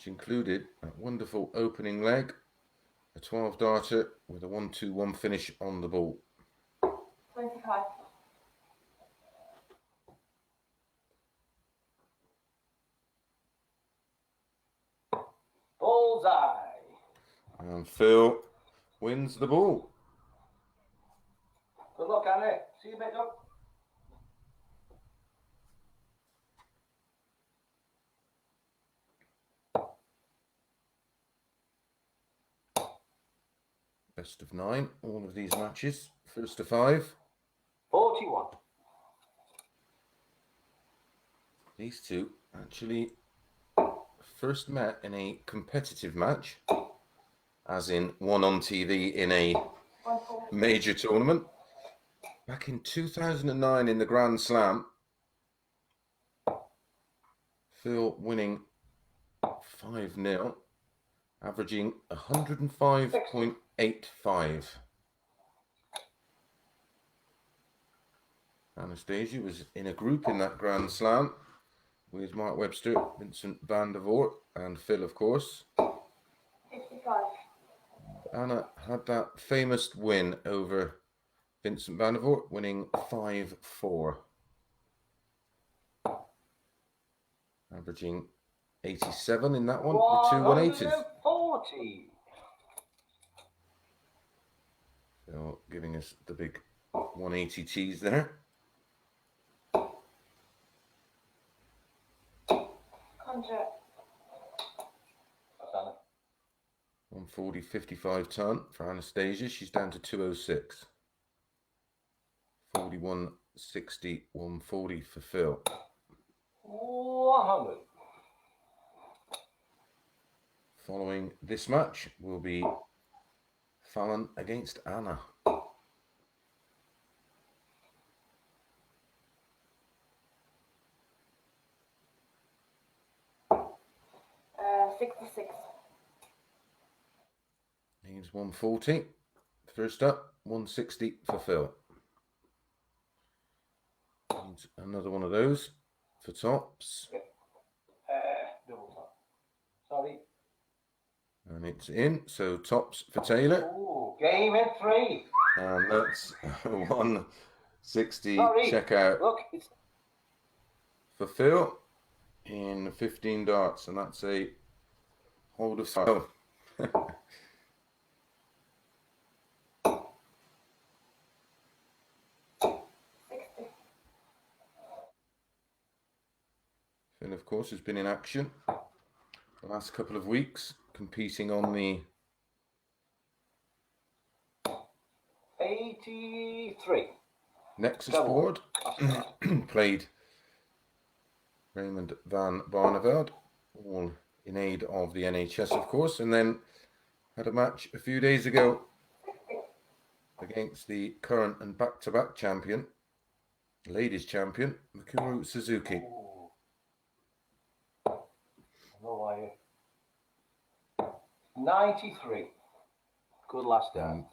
Speaker 2: included a wonderful opening leg, a 12 darter with a 1-2-1 finish on the ball.
Speaker 5: 25. Bullseye.
Speaker 2: And Phil wins the ball.
Speaker 5: Good luck, Annie. See you, mate. Up.
Speaker 2: Best of 9, all of these matches. First to 5.
Speaker 5: 41.
Speaker 2: These two actually first met in a competitive match, as in one on TV in a major tournament, back in 2009 in the Grand Slam. Phil winning 5-0, averaging 105.85. Anastasia was in a group in that Grand Slam with Mark Webster, Vincent van der Voort, and Phil, of course.
Speaker 5: 55.
Speaker 2: Anna had that famous win over Vincent van der Voort, winning 5-4. Averaging 87 in that one, with 2 180s.
Speaker 5: 140.
Speaker 2: So giving us the big 180 tees there.
Speaker 5: 100.
Speaker 2: 140.55 ton for Anastasia. She's down to 206. 41.60, 140 for Phil.
Speaker 5: 100.
Speaker 2: Following this match will be Fallon against Anna.
Speaker 5: 66.
Speaker 2: Needs 140. First up, 160 for Phil. Needs another one of those for tops.
Speaker 5: Double top. Sorry.
Speaker 2: And it's in, so tops for Taylor.
Speaker 5: Ooh, game in 3.
Speaker 2: And that's 160
Speaker 5: Sorry.
Speaker 2: checkout
Speaker 5: Look, it's
Speaker 2: for Phil in 15 darts, and that's a hold of style. Phil, of course, has been in action the last couple of weeks, competing on the
Speaker 5: 83.
Speaker 2: Nexus
Speaker 5: Double.
Speaker 2: board. Played Raymond van Barneveld, all in aid of the NHS, of course, and then had a match a few days ago against the current and back-to-back champion, ladies champion, Mikuru Suzuki.
Speaker 5: Ooh. No wire. 93. Good last down.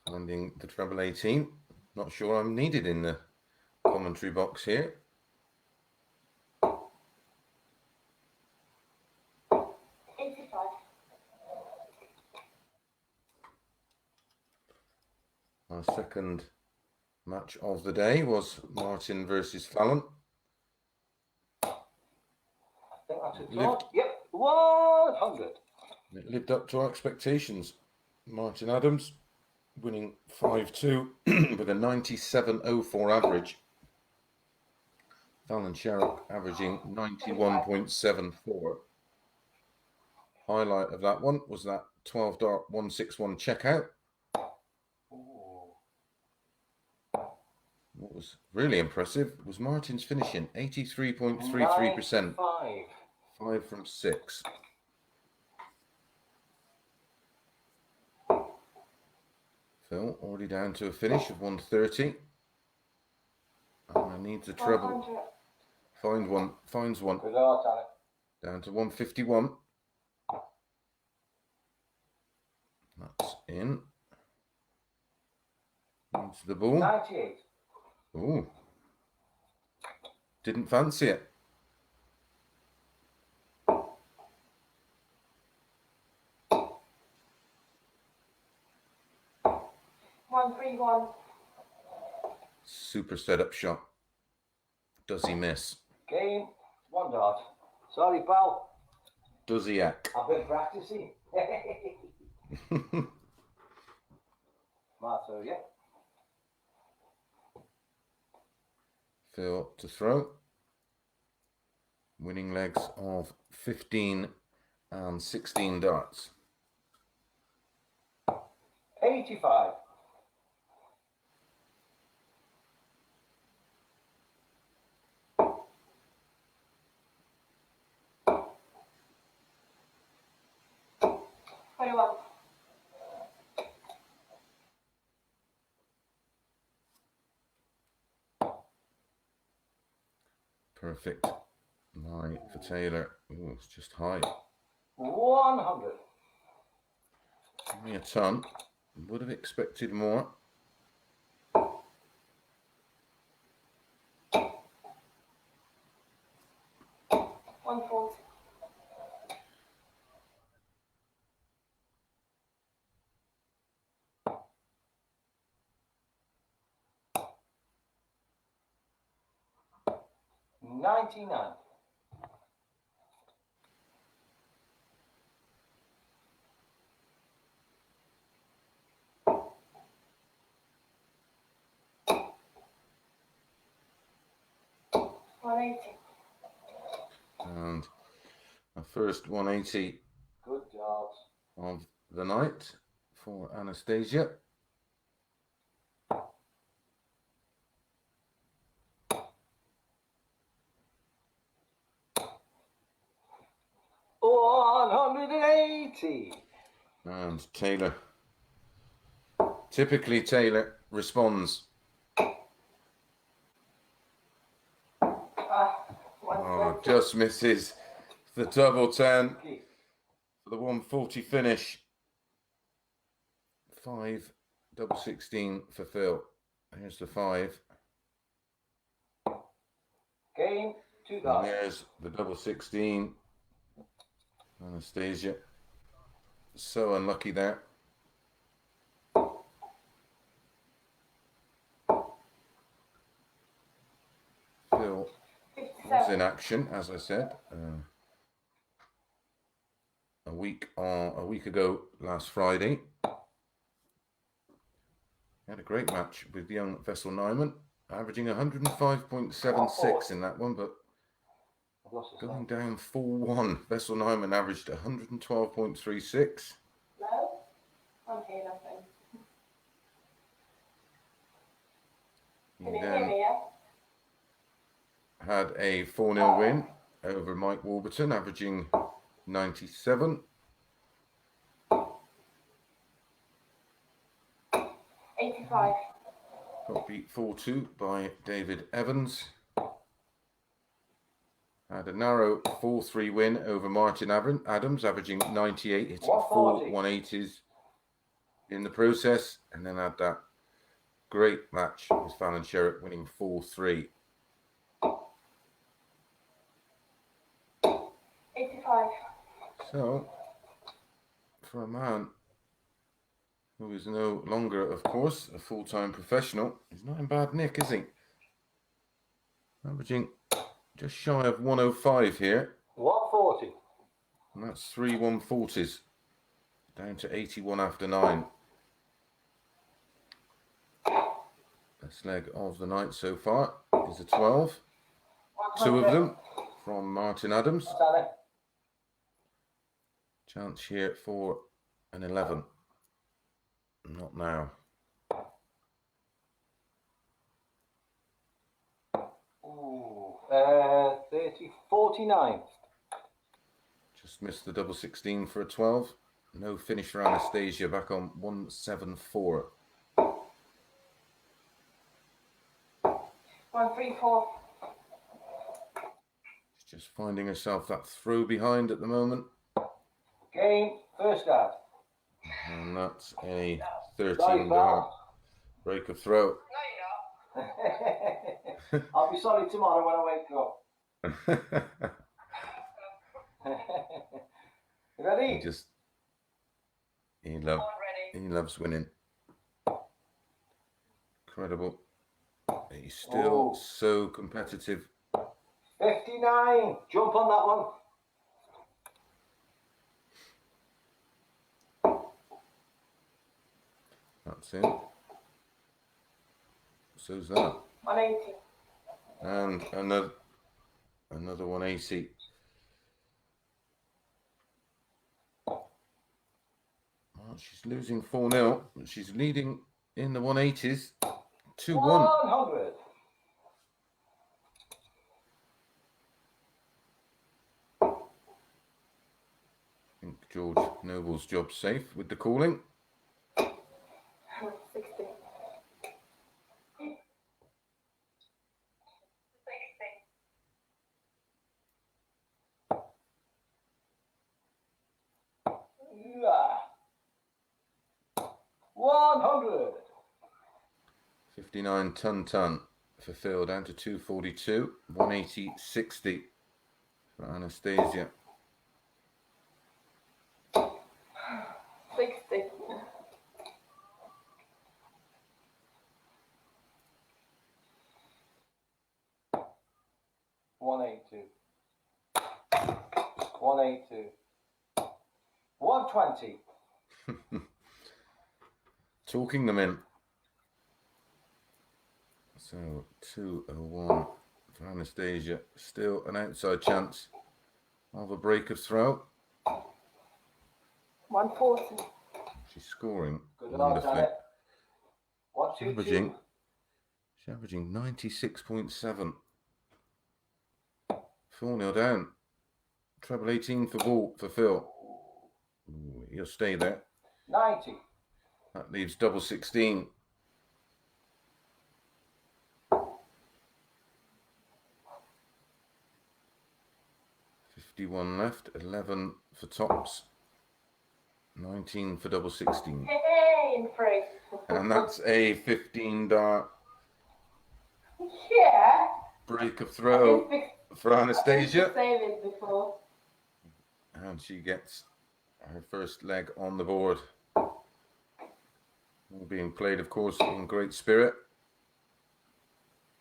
Speaker 2: Landing the treble 18. Not sure I'm needed in the commentary box here.
Speaker 5: 85.
Speaker 2: Our second match of the day was Martin versus Fallon.
Speaker 5: I think that's it.
Speaker 2: Lived.
Speaker 5: Yep. 100.
Speaker 2: It lived up to our expectations. Martin Adams winning 5-2 with a 97.04 average. Fallon Sherrock averaging 91.74. highlight of that one was that 12 dart 161 checkout.
Speaker 5: Ooh.
Speaker 2: What was really impressive was Martin's finishing 83.33%,
Speaker 5: 95.
Speaker 2: 5 from 6. Phil already down to a finish of 130. And I need the treble.
Speaker 5: 100.
Speaker 2: Finds one.
Speaker 5: Good art, Alec.
Speaker 2: Down to 151. That's in. Into the ball.
Speaker 5: 98.
Speaker 2: Ooh. Didn't fancy it.
Speaker 5: One, 3, 1.
Speaker 2: Super setup shot. Does he miss?
Speaker 5: Game. 1 dart. Sorry, pal.
Speaker 2: Does he act?
Speaker 5: I've been practicing. Martha, yeah.
Speaker 2: Phil to throw. Winning legs of 15 and 16 darts.
Speaker 5: 85.
Speaker 2: Perfect. Nine for Taylor. Ooh, it's just high.
Speaker 5: 100.
Speaker 2: Only a ton. Would have expected more.
Speaker 5: 140. $99.
Speaker 2: And our first 180
Speaker 5: Good job.
Speaker 2: of the night for Anastasia.
Speaker 5: $180.
Speaker 2: And Taylor. Typically Taylor responds. Oh, just misses the double 10 for the 140 finish. 5 double 16 for Phil. Here's the 5.
Speaker 5: Game 2
Speaker 2: And
Speaker 5: darts.
Speaker 2: there's the double 16. Anastasia. So unlucky there. Phil was in action, as I said, a week ago last Friday. Had a great match with young Vessel Nyman, averaging 105.76 in that one, but
Speaker 5: I've lost the
Speaker 2: going
Speaker 5: sound.
Speaker 2: down 4-1. Vessel Nyman averaged 112.36.
Speaker 6: No, I'm here nothing.
Speaker 2: He
Speaker 6: Can you hear
Speaker 2: then
Speaker 6: me, yeah?
Speaker 2: had a 4-0 win over Mike Warburton, averaging 97.
Speaker 6: 85.
Speaker 2: Got beat 4-2 by David Evans. Had a narrow 4-3 win over Martin Adams, averaging 98, hitting 4 180s in the process. And then had that great match with Fallon Sherrock, winning 4-3.
Speaker 6: 85.
Speaker 2: So, for a man who is no longer, of course, a full-time professional, he's not in bad nick, is he? Averaging just shy of 105 here.
Speaker 5: 140.
Speaker 2: And that's 3 140s. Down to 81 after 9. Best leg of the night so far is a 12. 2 of them from Martin Adams.
Speaker 5: Stanley.
Speaker 2: Chance here for an 11. Not now.
Speaker 5: Ooh, 49.
Speaker 2: Just missed the double 16 for a 12. No finish for Anastasia, back on 174.
Speaker 6: 134.
Speaker 2: She's just finding herself that throw behind at the moment.
Speaker 5: Game, first out.
Speaker 2: And that's a
Speaker 5: Sorry,
Speaker 2: 13 dart break of throw.
Speaker 5: I'll be sorry tomorrow when I wake up. You ready?
Speaker 2: He loves winning. Incredible. He's still so competitive.
Speaker 5: 59. Jump on that one.
Speaker 2: That's it. So's that.
Speaker 6: 180.
Speaker 2: And another 180. Well, she's losing 4-0. She's leading in the 180s. 2-1.
Speaker 5: 100.
Speaker 2: I think George Noble's job's safe with the calling.
Speaker 6: 60.
Speaker 5: Yeah. 100.
Speaker 2: 59 ton for Phil, down to 242. 180.60 for Anastasia.
Speaker 6: 60.
Speaker 5: 182. 182. 120.
Speaker 2: Talking them in. So 201 for Anastasia. Still an outside chance of a break of throw.
Speaker 6: 140.
Speaker 2: She's scoring
Speaker 5: Good enough,
Speaker 2: wonderfully.
Speaker 5: Janet. 122.
Speaker 2: She's averaging 96.7. 4-0 down. Treble 18 for Phil. Ooh, he'll stay there.
Speaker 5: 90.
Speaker 2: That leaves double 16. 51 left, 11 for tops, 19 for double 16.
Speaker 6: Hey, in free.
Speaker 2: And that's a 15 dart
Speaker 6: Yeah.
Speaker 2: break of throw for Anastasia.
Speaker 6: Save it before.
Speaker 2: And she gets her first leg on the board. All being played, of course, in great spirit.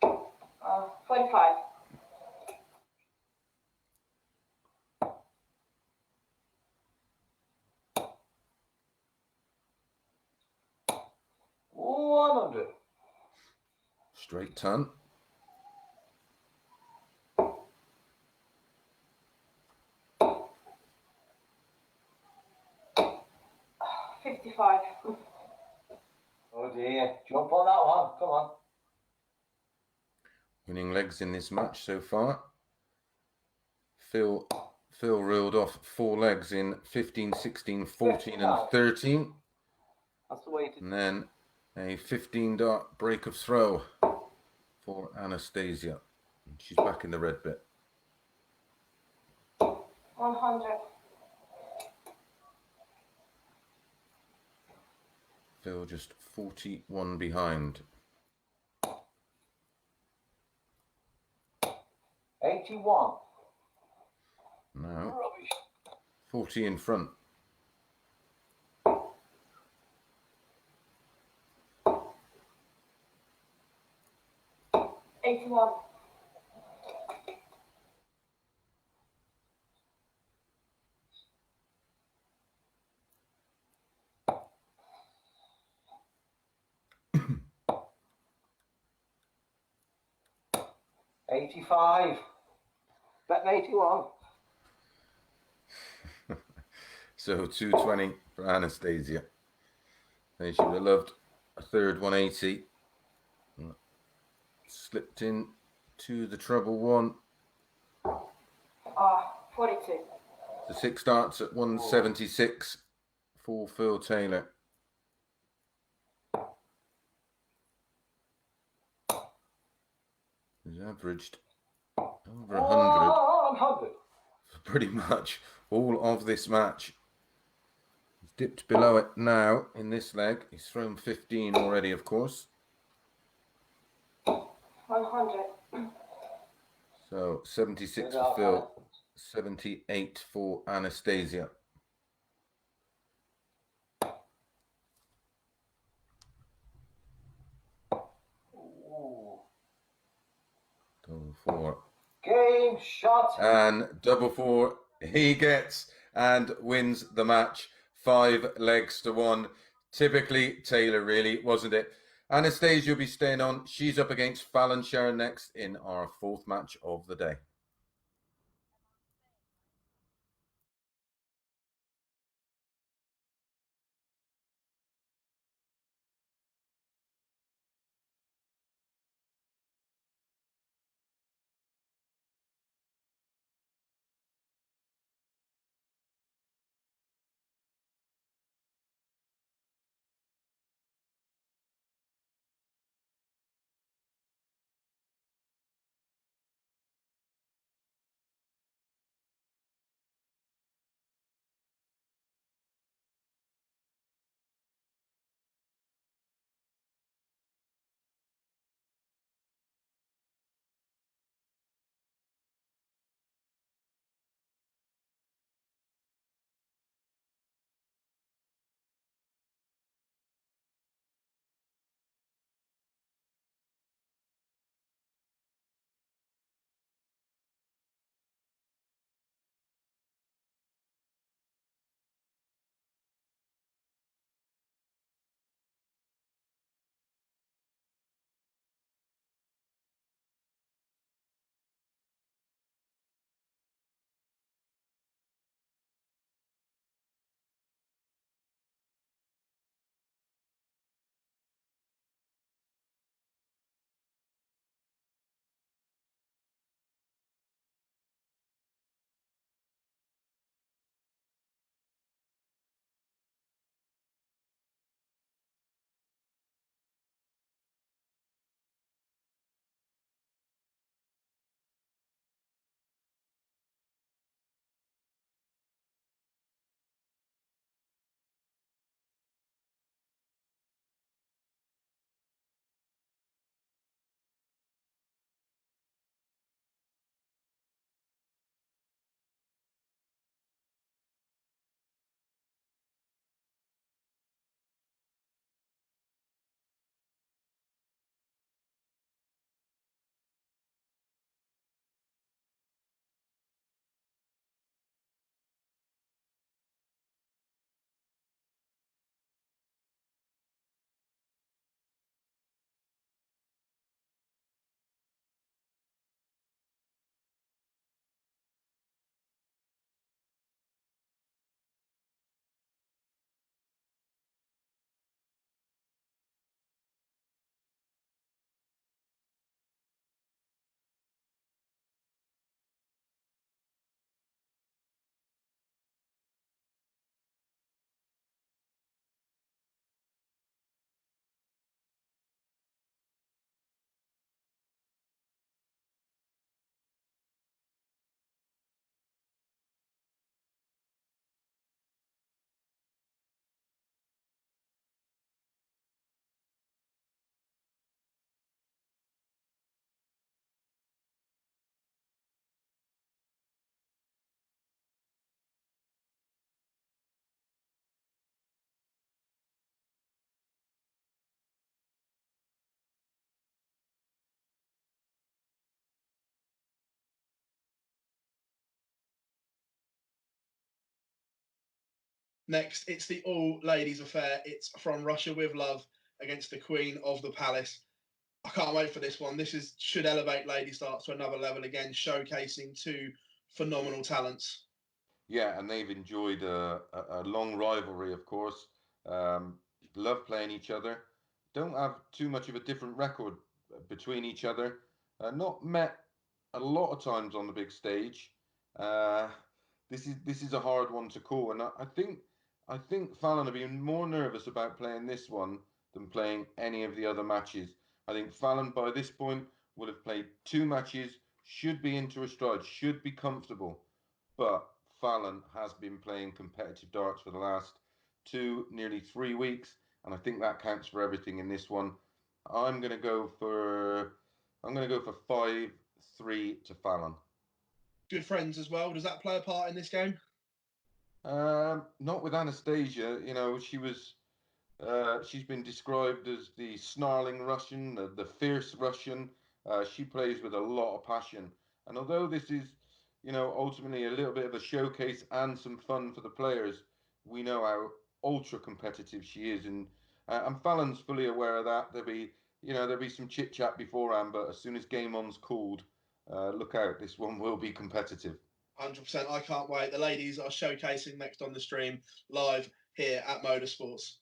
Speaker 6: 45.
Speaker 2: Straight ton.
Speaker 6: 55.
Speaker 5: Oh dear. Jump on that one. Come on.
Speaker 2: Winning legs in this match so far. Phil reeled off 4 legs in 15, 16, 14 and 13.
Speaker 5: That's the way to...
Speaker 2: And then a 15 dart break of throw for Anastasia. She's back in the red bit.
Speaker 6: 100.
Speaker 2: Phil just 41 behind.
Speaker 5: 81.
Speaker 2: Now
Speaker 5: Rubbish.
Speaker 2: 40 in front.
Speaker 6: 81.
Speaker 5: 85. Bet 81.
Speaker 2: So 220 for Anastasia. And she would have loved a third 180. Slipped in to the treble one.
Speaker 6: 42.
Speaker 2: The 6 starts at 176 for Phil Taylor. He's averaged over 100
Speaker 5: 100.
Speaker 2: for pretty much all of this match. He's dipped below it now in this leg. He's thrown 15 already, of course.
Speaker 6: 100.
Speaker 2: So 76 for Phil, 78 for Anastasia. Double 4.
Speaker 5: Game shot.
Speaker 2: And double 4 he gets and wins the match. 5 legs to 1. Typically Taylor, really, wasn't it? Anastasia will be staying on. She's up against Fallon Sharon next in our 4th match of the day.
Speaker 1: Next, it's the all-ladies affair. It's From Russia with Love against the Queen of the Palace. I can't wait for this one. This should elevate Lady Starts to another level again, showcasing 2 phenomenal talents.
Speaker 2: yeah, and they've enjoyed a long rivalry, of course. Love playing each other. Don't have too much of a different record between each other. Not met a lot of times on the big stage. This is a hard one to call, and I think Fallon will be more nervous about playing this one than playing any of the other matches. I think Fallon by this point will have played 2 matches, should be into a stride, should be comfortable, but Fallon has been playing competitive darts for the last 2, nearly 3 weeks, and I think that counts for everything in this one. I'm gonna go for 5-3 to Fallon.
Speaker 1: Good friends as well. Does that play a part in this game?
Speaker 2: Not with Anastasia. You know, she's been described as the snarling Russian, the fierce Russian. She plays with a lot of passion, and although this is, you know, ultimately a little bit of a showcase and some fun for the players, we know how ultra competitive she is, and Fallon's fully aware of that. There'll be some chit chat beforehand, but as soon as game on's called, look out, this one will be competitive.
Speaker 1: 100%. I can't wait. The ladies are showcasing next on the stream live here at MODUS Sports.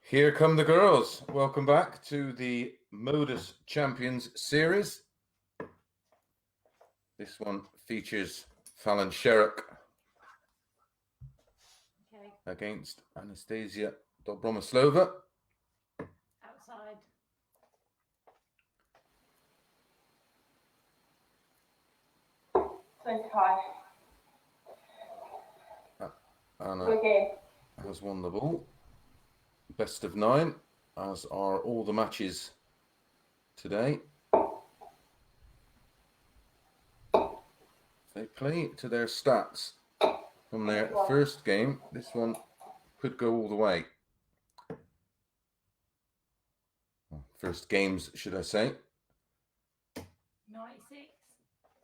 Speaker 2: Here come the girls. Welcome back to the MODUS Champions Series. This one features Fallon Sherrock against Anastasia Dobromoslova.
Speaker 4: Outside.
Speaker 2: Anna
Speaker 6: Okay.
Speaker 2: has won the ball. Best of 9, as are all the matches today. They play to their stats from their first game. This one could go all the way. First games, should I say.
Speaker 4: 96.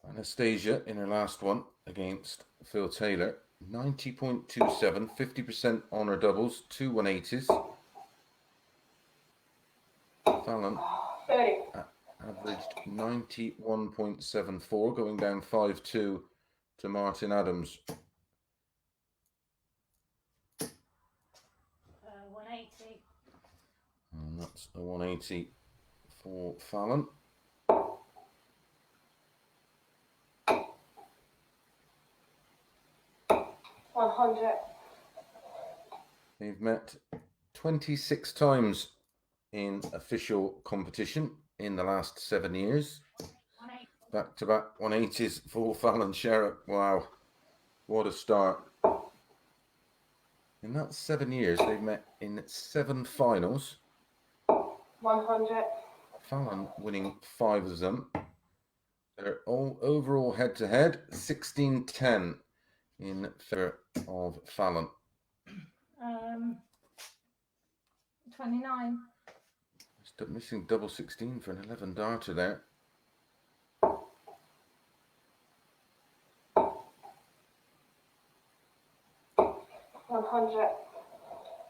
Speaker 2: Anastasia in her last one against Phil Taylor. 90.27, 50% on her doubles, 2 180s. Fallon averaged 91.74, going down 5-2 to Martin Adams.
Speaker 4: 180.
Speaker 2: And that's a 180 for Fallon. They've met 26 times in official competition in the last 7 years. Back-to-back 180s for Fallon Sherrock. Wow, what a start. In that 7 years, they've met in 7 finals.
Speaker 6: 100.
Speaker 2: Fallon winning 5 of them. They're all overall head-to-head, 16-10 in favor of Fallon.
Speaker 4: 29.
Speaker 2: Still missing double 16 for an 11 darter there.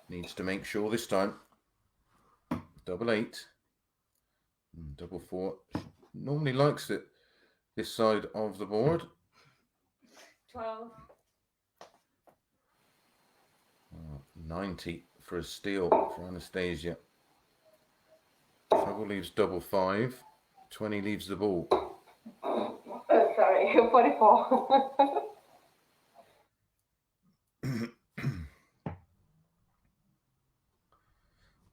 Speaker 2: Needs to make sure this time. Double 8. Double 4. Normally likes it this side of the board.
Speaker 4: 12.
Speaker 2: 90 for a steal for Anastasia. Trouble leaves double 5. 20 leaves the ball.
Speaker 6: Sorry, 44.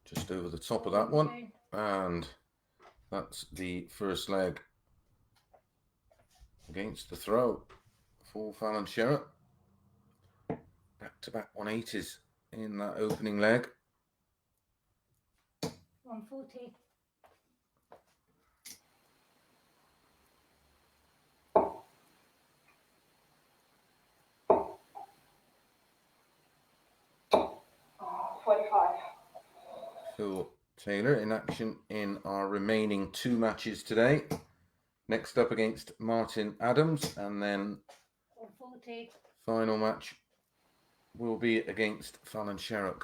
Speaker 2: Just over the top of that one. And that's the first leg against the throw for Fallon Sherrock. Back-to-back 180s in that opening leg.
Speaker 4: 140.
Speaker 6: Oh, 45.
Speaker 2: Phil Taylor in action in our remaining 2 matches today. Next up against Martin Adams, and then
Speaker 4: 140.
Speaker 2: final match will be against Fallon Sherrock.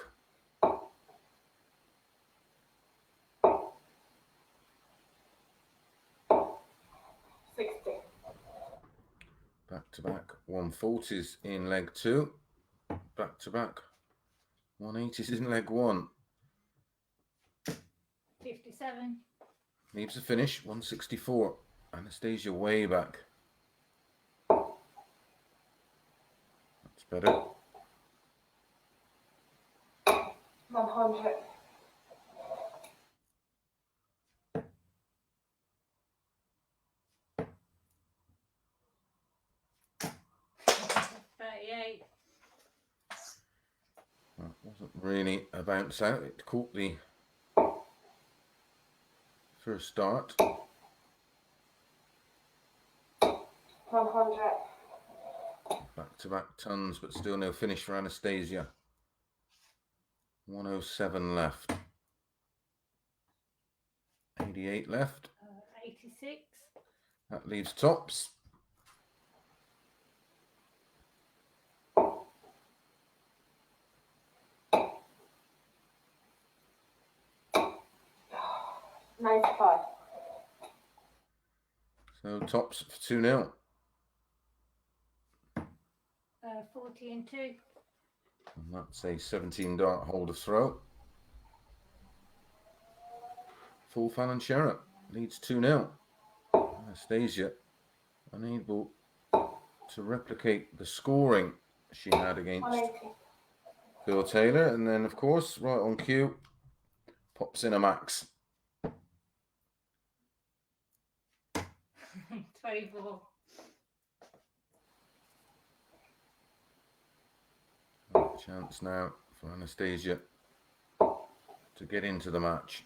Speaker 2: Back-to-back 140s in leg 2. Back-to-back 180s in leg 1.
Speaker 4: 57.
Speaker 2: Leaves a finish, 164. Anastasia way back. That's better.
Speaker 6: 100.
Speaker 4: 38.
Speaker 2: That wasn't really a bounce out. It caught the first start.
Speaker 6: 100.
Speaker 2: Back-to-back tons, but still no finish for Anastasia. 107 left. 88 left.
Speaker 4: 86.
Speaker 2: That leaves tops.
Speaker 6: $95.
Speaker 2: So tops for 2-0.
Speaker 4: 40 and 2.
Speaker 2: And that's a 17 dart holder throw. Full Fallon Sherrock leads 2-0. Anastasia unable to replicate the scoring she had against
Speaker 6: 180.
Speaker 2: Phil Taylor, and then of course right on cue pops in a max.
Speaker 4: 24.
Speaker 2: Chance now for Anastasia to get into the match.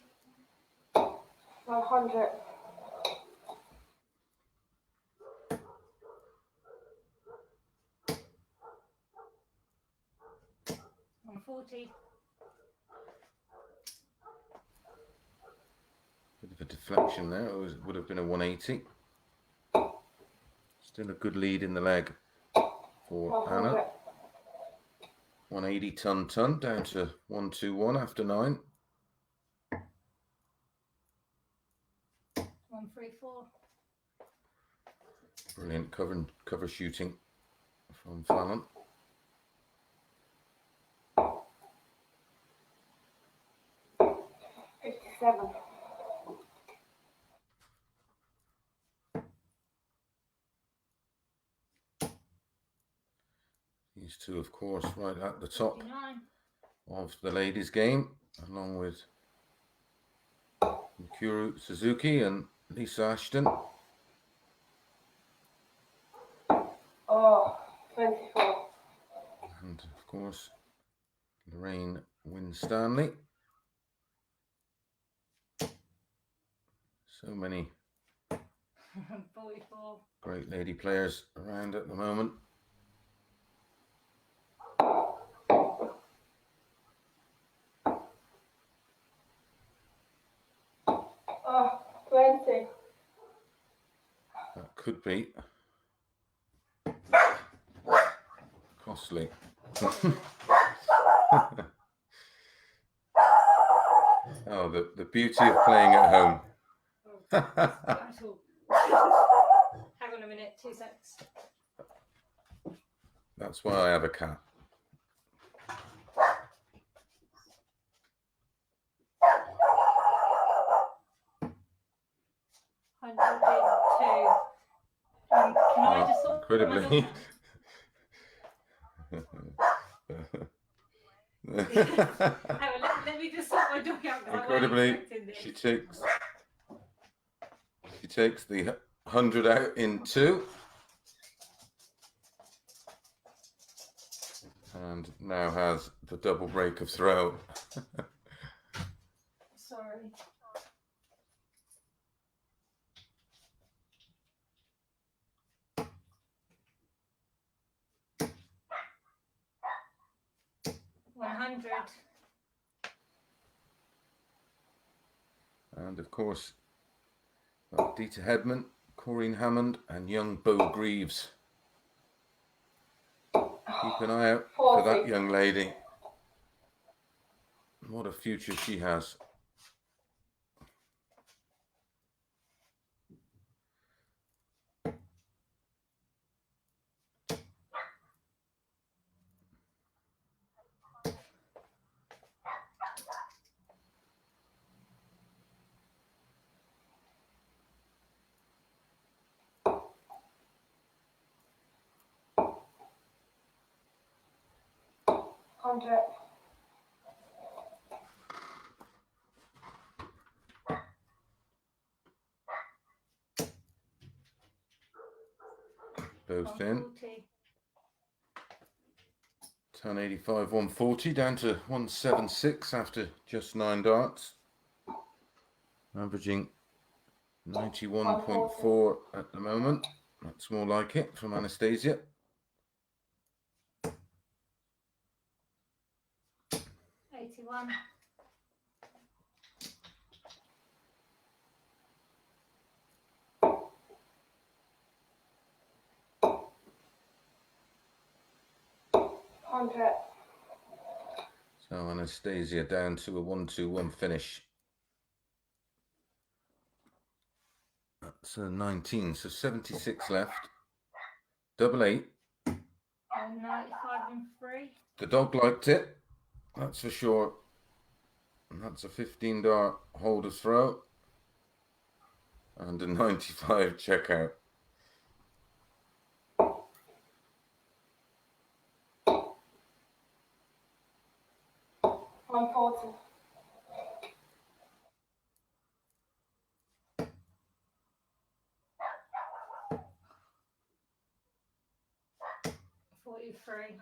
Speaker 6: 100.
Speaker 4: 140.
Speaker 2: Bit of a deflection there. Would have been a 180. Still a good lead in the leg for Anna.
Speaker 6: 100.
Speaker 2: 180 ton down to 121 after 9.
Speaker 4: 134.
Speaker 2: Brilliant cover shooting from Fallon.
Speaker 6: 57.
Speaker 2: These two, of course, right at the top
Speaker 4: 59.
Speaker 2: of the ladies' game, along with Mikuru Suzuki and Lisa Ashton.
Speaker 6: Oh, 24.
Speaker 2: And, of course, Lorraine Winstanley. So many
Speaker 4: 44.
Speaker 2: great lady players around at the moment.
Speaker 6: Oh, 20.
Speaker 2: That could be costly. Oh, the beauty of playing at home.
Speaker 4: Hang on a minute, 2 secs.
Speaker 2: That's why I have a cat.
Speaker 4: Can I just sort
Speaker 2: Incredibly.
Speaker 4: Hang on, let me just sort my dog out.
Speaker 2: Incredibly, she takes the 100 out in 2. And now has the double break of throw.
Speaker 4: Sorry. $100.
Speaker 2: And of course, got Dita Hedman, Corinne Hammond, and young Bo Greaves. Keep an eye out for that young lady. What a future she has.
Speaker 6: $100.
Speaker 2: Both in.
Speaker 4: 140.
Speaker 2: 1085, 140 down to 176 after just 9 darts. Averaging 91.4 at the moment. That's more like it from Anastasia.
Speaker 4: $81.
Speaker 6: $100.
Speaker 2: So Anastasia down to a 1-2-1 finish. That's a 19, so 76 left. Double 8.
Speaker 4: 95 and 3.
Speaker 2: The dog liked it, that's for sure. And that's a 15 dart holder throw. And a 95 checkout.
Speaker 6: $140.
Speaker 4: 43.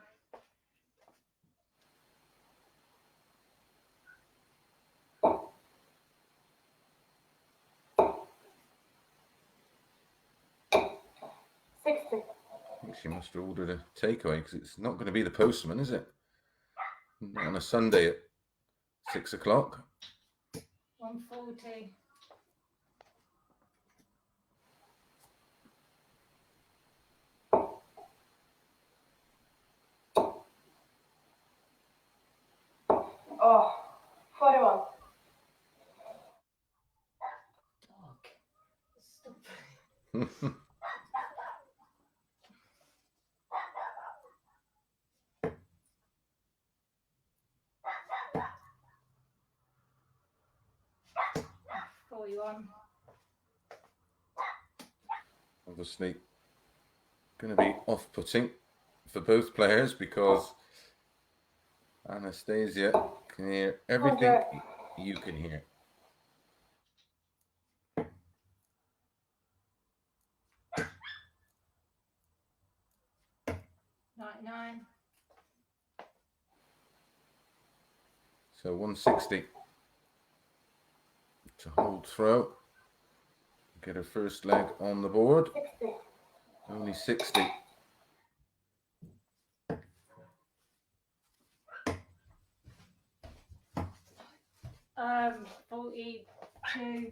Speaker 6: $60.
Speaker 2: I think she must have ordered a takeaway because it's not going to be the postman, is it? Not on a Sunday at 6 o'clock.
Speaker 4: 140.
Speaker 6: Oh, 41.
Speaker 4: Dog. Stop. $41.
Speaker 2: Obviously going to be off-putting for both players because Anastasia can hear everything you can hear.
Speaker 4: $99.
Speaker 2: So 160 to hold throw. Get her first leg on the board.
Speaker 6: 60.
Speaker 2: Only 60.
Speaker 4: Um, 42.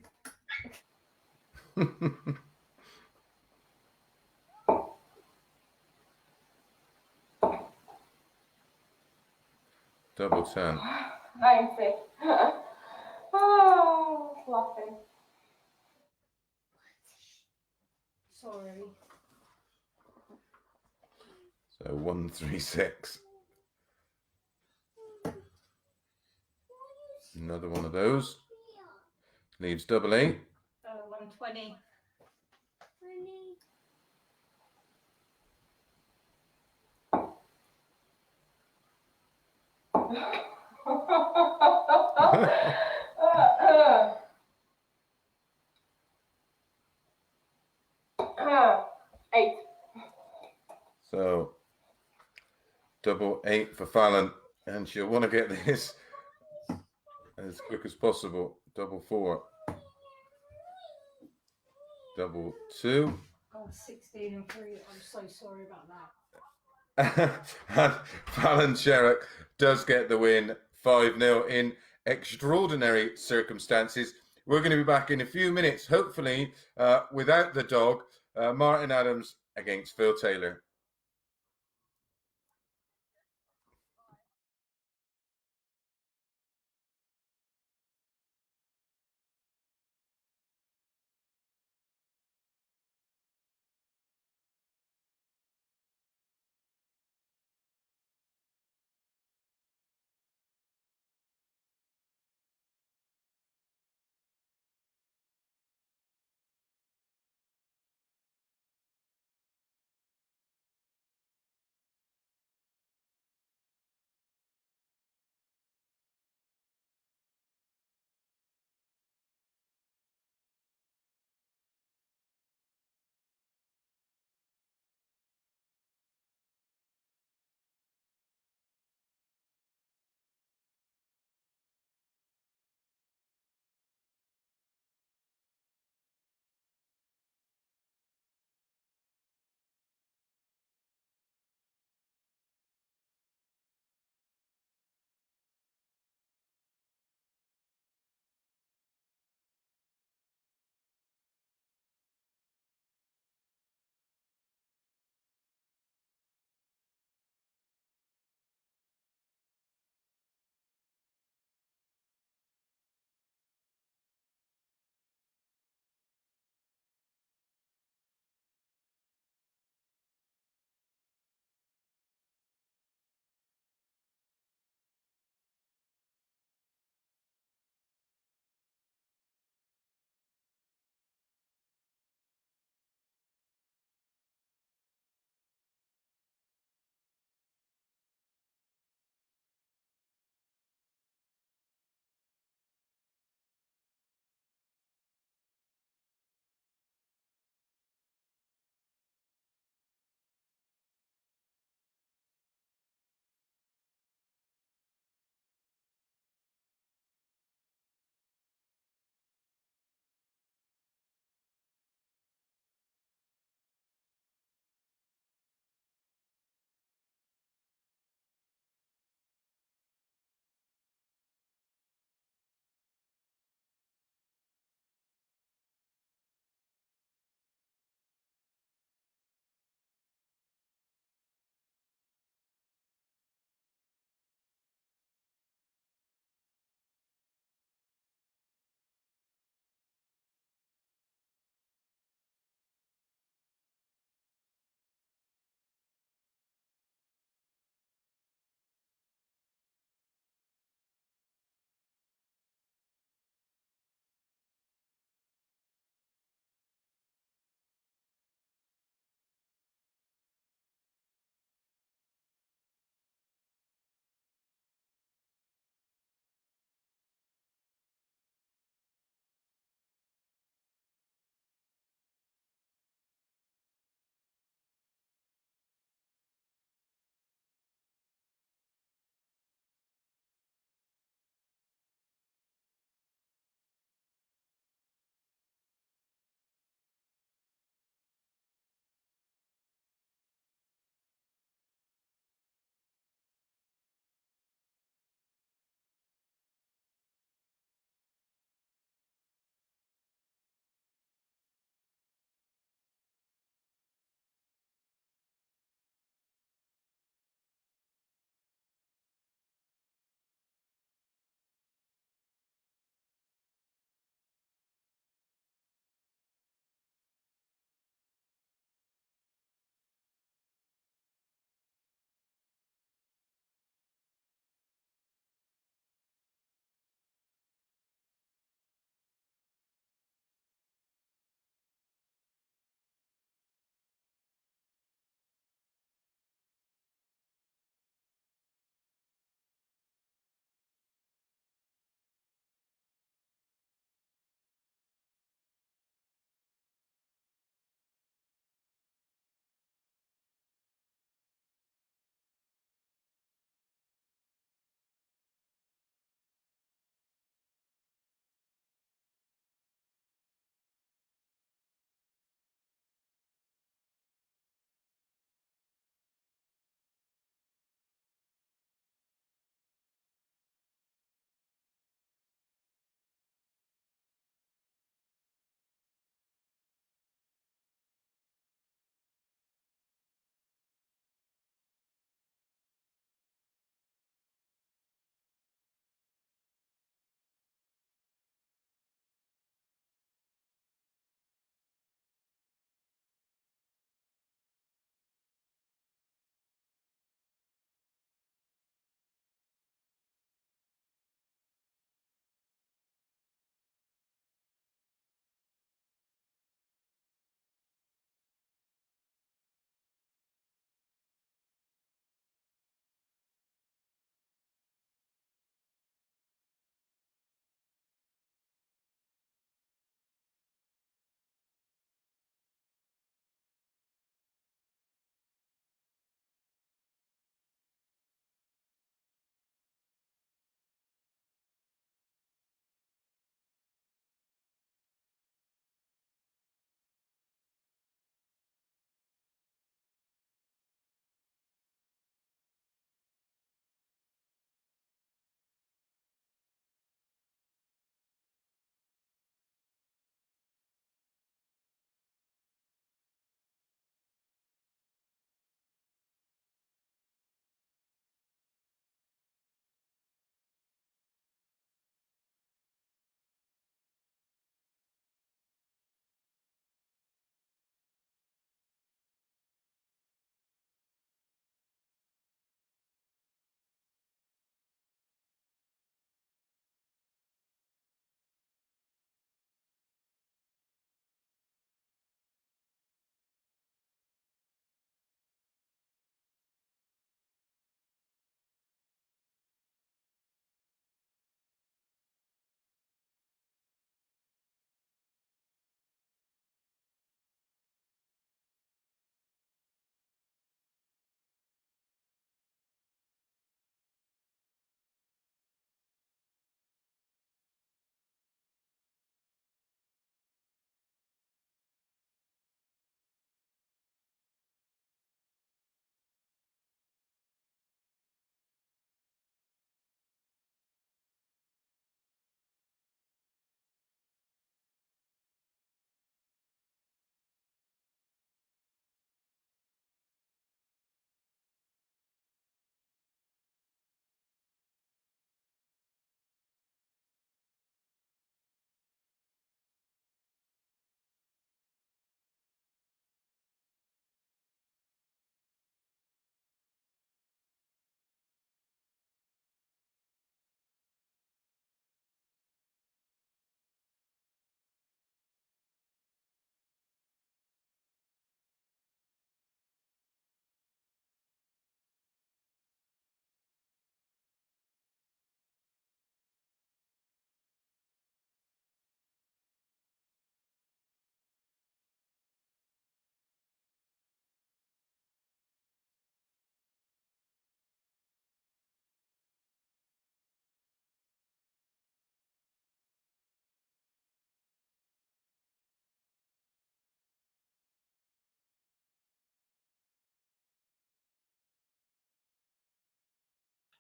Speaker 2: Double 10.
Speaker 6: 90. Oh, laughing.
Speaker 4: Sorry.
Speaker 2: So 136. Another one of those. Leaves double 8.
Speaker 4: 120.
Speaker 6: $8.
Speaker 2: So Double 8 for Fallon, and she'll want to get this as quick as possible. Double 4. Double 2.
Speaker 4: Oh, 16 and 3. I'm so sorry about that.
Speaker 2: And Fallon Sherrock does get the win, 5-0 in extraordinary circumstances. We're going to be back in a few minutes, hopefully without the dog. Martin Adams against Phil Taylor.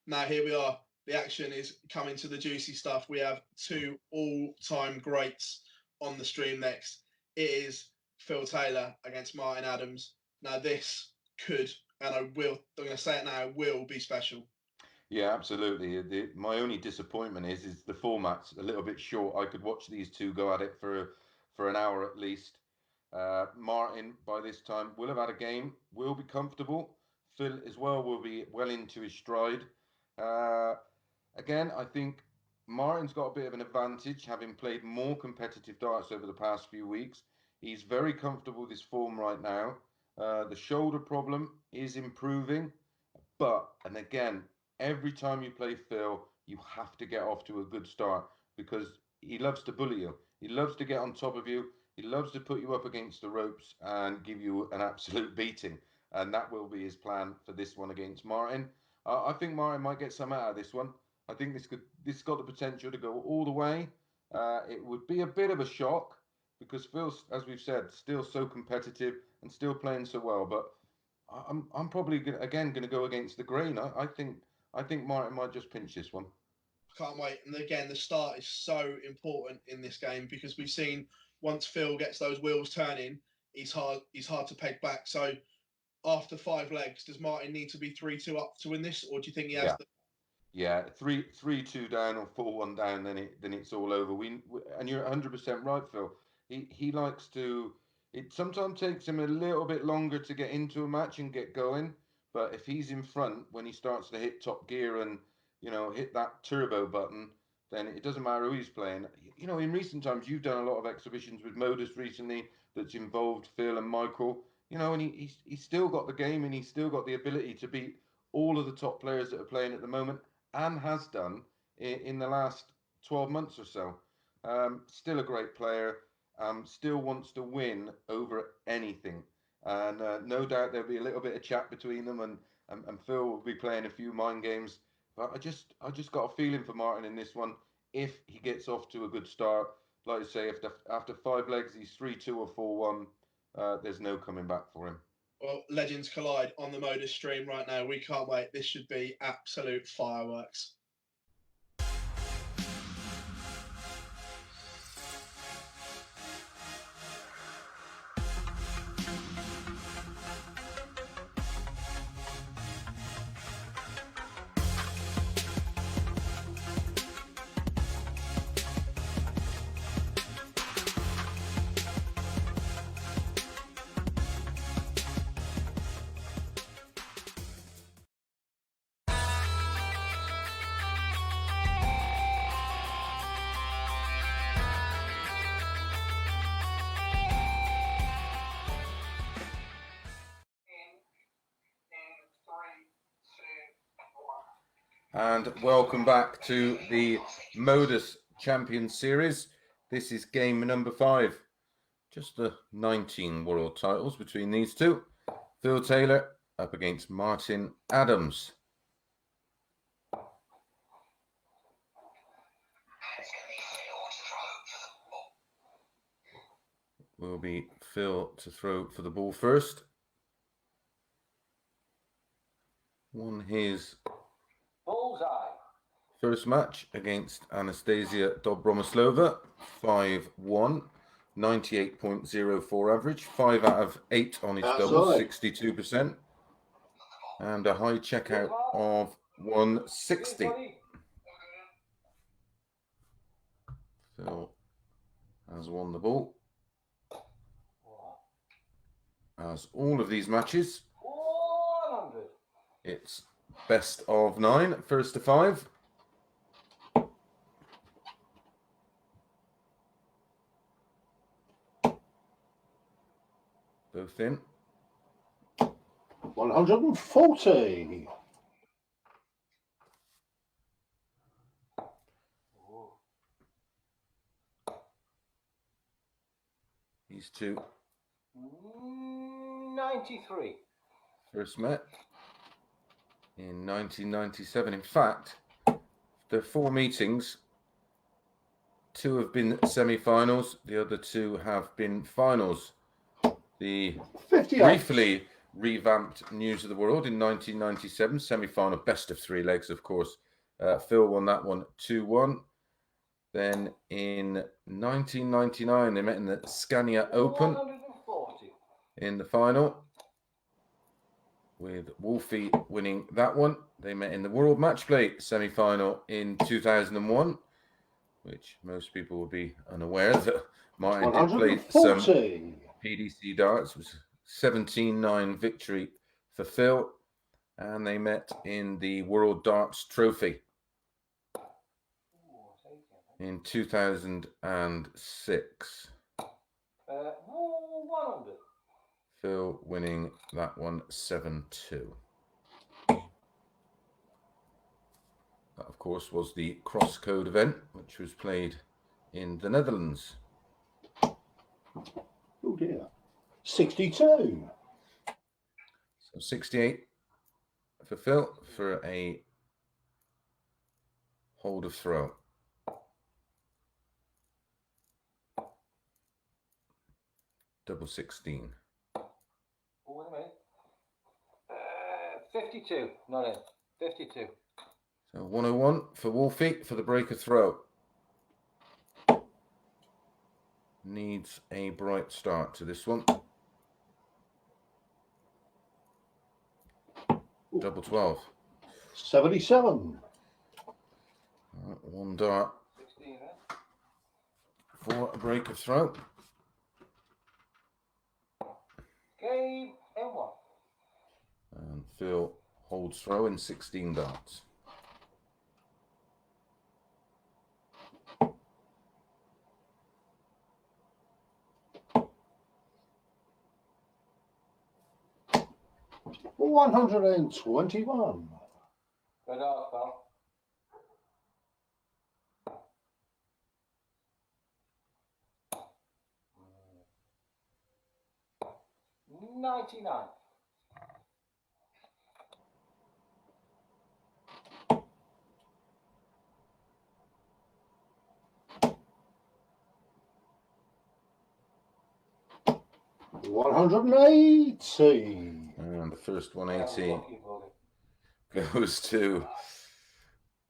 Speaker 1: Now here we are. The action is coming to the juicy stuff. We have two all-time greats on the stream next. It is Phil Taylor against Martin Adams. Now this could, and I'm going to say it now, will be special.
Speaker 2: Yeah, absolutely. My only disappointment is the format's a little bit short. I could watch these two go at it for an hour at least. Martin, by this time, will have had a game, will be comfortable. Phil as well will be well into his stride. Again, I think Martin's got a bit of an advantage, having played more competitive darts over the past few weeks. He's very comfortable with his form right now. The shoulder problem is improving, and again, every time you play Phil, you have to get off to a good start because he loves to bully you. He loves to get on top of you. He loves to put you up against the ropes and give you an absolute beating. And that will be his plan for this one against Martin. I think Martin might get some out of this one. I think this got the potential to go all the way. It would be a bit of a shock because Phil, as we've said, still so competitive and still playing so well. But I'm probably going to go against the grain. I think Martin might just pinch this one.
Speaker 1: Can't wait. And again, the start is so important in this game because we've seen once Phil gets those wheels turning, he's hard to peg back. So after 5 legs, does Martin need to be 3-2 up to win this, or do you think he has to?
Speaker 2: Yeah, 3-2 down or 4-1 down, then it's all over. And you're 100% right, Phil. He likes to. It sometimes takes him a little bit longer to get into a match and get going, but if he's in front when he starts to hit top gear and hit that turbo button, then it doesn't matter who he's playing. In recent times, you've done a lot of exhibitions with MODUS recently that's involved Phil and Michael. And he's still got the game and he's still got the ability to beat all of the top players that are playing at the moment and has done in the last 12 months or so. Still a great player, still wants to win over anything. And no doubt there'll be a little bit of chat between them and Phil will be playing a few mind games. But I just got a feeling for Martin in this one. If he gets off to a good start, like I say, after 5 legs, he's 3-2 or 4-1, there's no coming back for him.
Speaker 1: Well, legends collide on the Modus stream right now. We can't wait. This should be absolute fireworks.
Speaker 2: And welcome back to the MODUS Champion Series. This is game number 5. Just the 19 world titles between these two. Phil Taylor up against Martin Adams. Will be Phil to throw for the ball first. Won his
Speaker 5: Bullseye.
Speaker 2: first match against Anastasia Dobromoslova, 5-1, 98.04 average, 5 out of 8 on his doubles, 62%, and a high checkout of 160. Phil has won the ball. As all of these matches,
Speaker 5: 100.
Speaker 2: it's best of 9, first to 5. Both in.
Speaker 3: 140.
Speaker 2: These two
Speaker 5: 93.
Speaker 2: first met in 1997. In fact, there are 4 meetings. 2 have been semi-finals. The other 2 have been finals. The
Speaker 3: 58.
Speaker 2: revamped News of the World in 1997, semi-final, best of 3 legs, of course. Phil won that one 2-1. Then in 1999, they met in the Scania Open
Speaker 5: 140.
Speaker 2: in the final, with Wolfie winning that one. They met in the World Match Play semi-final in 2001, which most people will be unaware that Martin did play some
Speaker 3: 140.
Speaker 2: PDC darts. It was 17-9 victory for Phil, and they met in the World Darts Trophy in 2006.
Speaker 5: 100.
Speaker 2: Phil winning that one 7-2. That, of course, was the cross-code event, which was played in the Netherlands.
Speaker 3: Oh dear. 62.
Speaker 2: So 68 for Phil for a hold of throw. Double 16.
Speaker 5: Oh, wait a minute. 52. Not in. 52.
Speaker 2: So 101 for Wolfie for the breaker throw. Needs a bright start to this one. Double 12.
Speaker 3: 77.
Speaker 2: One dart
Speaker 5: 16, eh?
Speaker 2: for a breaker throw.
Speaker 5: Game M1.
Speaker 2: And Phil holds throw in 16 darts.
Speaker 3: One 121.
Speaker 5: Good art, pal. 99.
Speaker 3: One 180.
Speaker 2: And the first 180
Speaker 5: Lucky bugger.
Speaker 2: goes to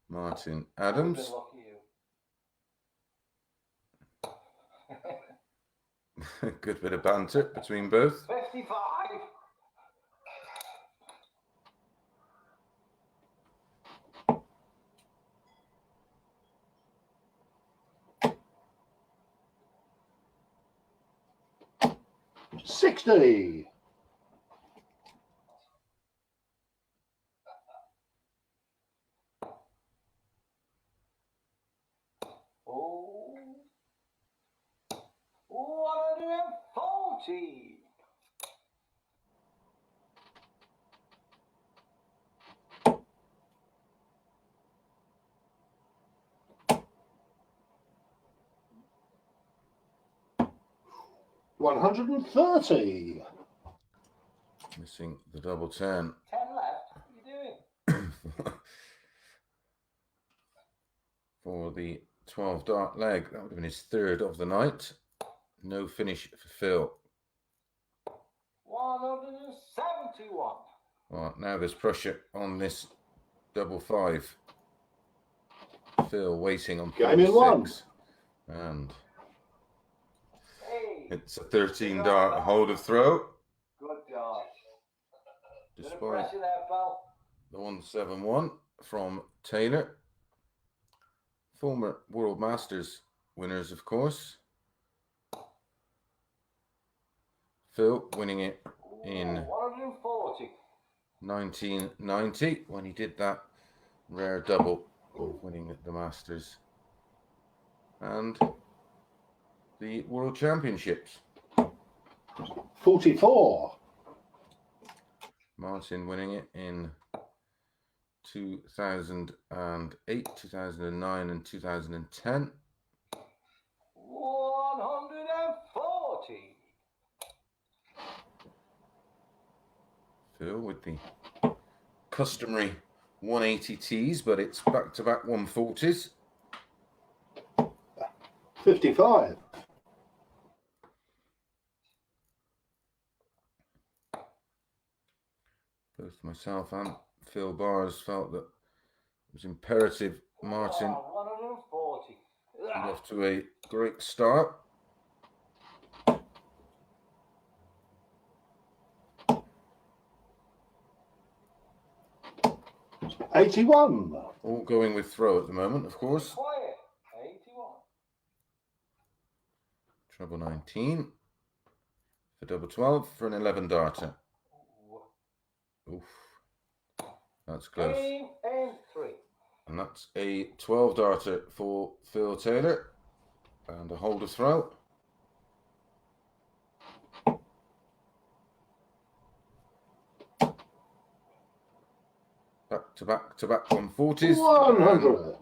Speaker 2: Martin Adams.
Speaker 5: You've been lucky, you.
Speaker 2: Good bit of banter between both.
Speaker 5: 55.
Speaker 3: $60.
Speaker 5: Oh. 140.
Speaker 3: $130.
Speaker 2: Missing the double 10.
Speaker 5: 10 left. What are you doing?
Speaker 2: For the 12 dart leg. That would have been his third of the night. No finish for Phil.
Speaker 5: 171.
Speaker 2: Well, now there's pressure on this double 5. Phil waiting on
Speaker 3: Game in one.
Speaker 2: 6. And
Speaker 5: Hey.
Speaker 2: it's a 13 dart hold of throw.
Speaker 5: Good job. Bit of
Speaker 2: Despite
Speaker 5: pressure there, pal.
Speaker 2: the 171 from Taylor. Former World Masters winners, of course. Phil winning it in
Speaker 5: 140.
Speaker 2: 1990 when he did that rare double of winning at the Masters and the World Championships.
Speaker 3: 44.
Speaker 2: Martin winning it in 2008, 2009 and 2010.
Speaker 5: 140.
Speaker 2: Phil with the customary 180 tees, but it's back-to-back 140s.
Speaker 3: 55.
Speaker 2: Both myself and Phil Bars felt that it was imperative Martin
Speaker 5: 140.
Speaker 2: get off to a great start.
Speaker 3: £81.
Speaker 2: All going with throw at the moment, of course.
Speaker 5: Quiet. 81.
Speaker 2: Treble 19 for double 12 for an 11 darter. Oof. That's close.
Speaker 5: Game and 3.
Speaker 2: And that's a 12 darter for Phil Taylor. And a hold of throw. Back to back 140s.
Speaker 3: 100.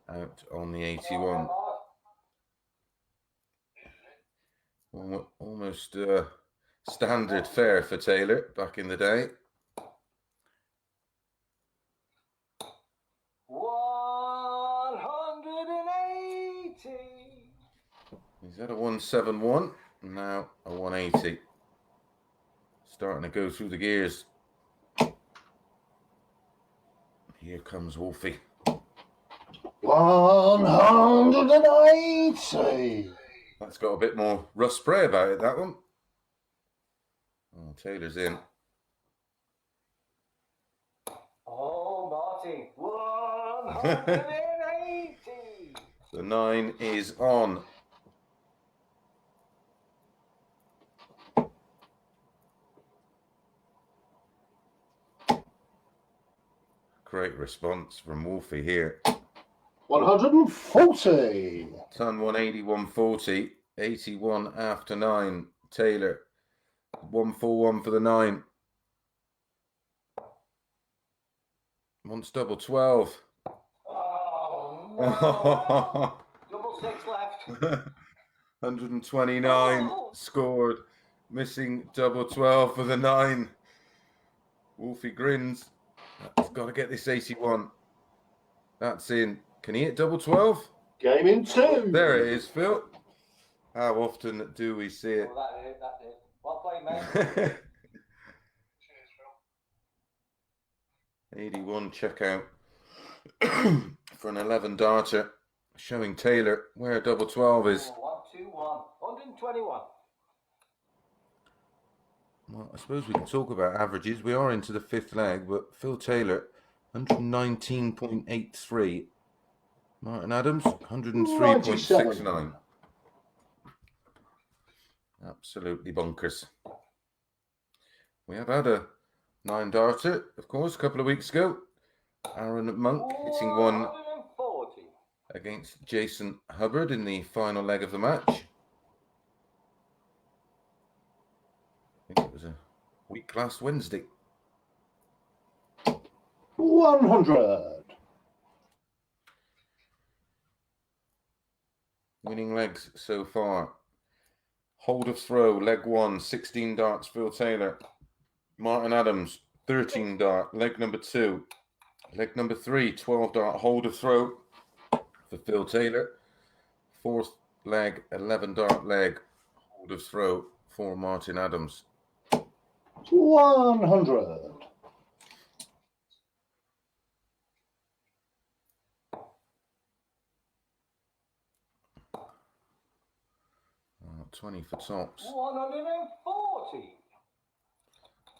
Speaker 2: Out on the 81. Almost standard fare for Taylor back in the day.
Speaker 5: 180.
Speaker 2: He's at a 171, now a 180. Starting to go through the gears. Here comes Wolfie.
Speaker 3: 180.
Speaker 2: That's got a bit more rust spray about it, that one. Oh, Taylor's in.
Speaker 5: Oh, Marty. 180.
Speaker 2: The 9 is on. Great response from Wolfie here.
Speaker 3: 140.
Speaker 2: Ton 180, 140, 81 after 9. Taylor, 141 for the 9. Wants double 12.
Speaker 5: Oh, no. Double 6 left.
Speaker 2: 129 scored. Missing double 12 for the 9. Wolfie grins. He's got to get this 81. That's in. Can he hit double 12?
Speaker 3: Game in 2.
Speaker 2: There it is, Phil. How often do we see it?
Speaker 5: Oh, that's it. Well played, mate.
Speaker 2: 81 checkout for an 11 darter, showing Taylor where double 12 is.
Speaker 5: 121. 121.
Speaker 2: Well, I suppose we can talk about averages. We are into the 5th leg, but Phil Taylor, 119.83. Martin Adams, 103.69. Absolutely bonkers. We have had a 9 darter, of course, a couple of weeks ago. Aaron Monk hitting one
Speaker 5: 140.
Speaker 2: against Jason Hubbard in the final leg of the match. I think it was a week last Wednesday.
Speaker 3: 100.
Speaker 2: Winning legs so far. Hold of throw, leg 1, 16 darts, Phil Taylor. Martin Adams, 13 dart, leg number 2. Leg number 3, 12 dart, hold of throw for Phil Taylor. 4th leg, 11 dart leg, hold of throw for Martin Adams.
Speaker 3: 100.
Speaker 2: 20 for tops.
Speaker 5: 140.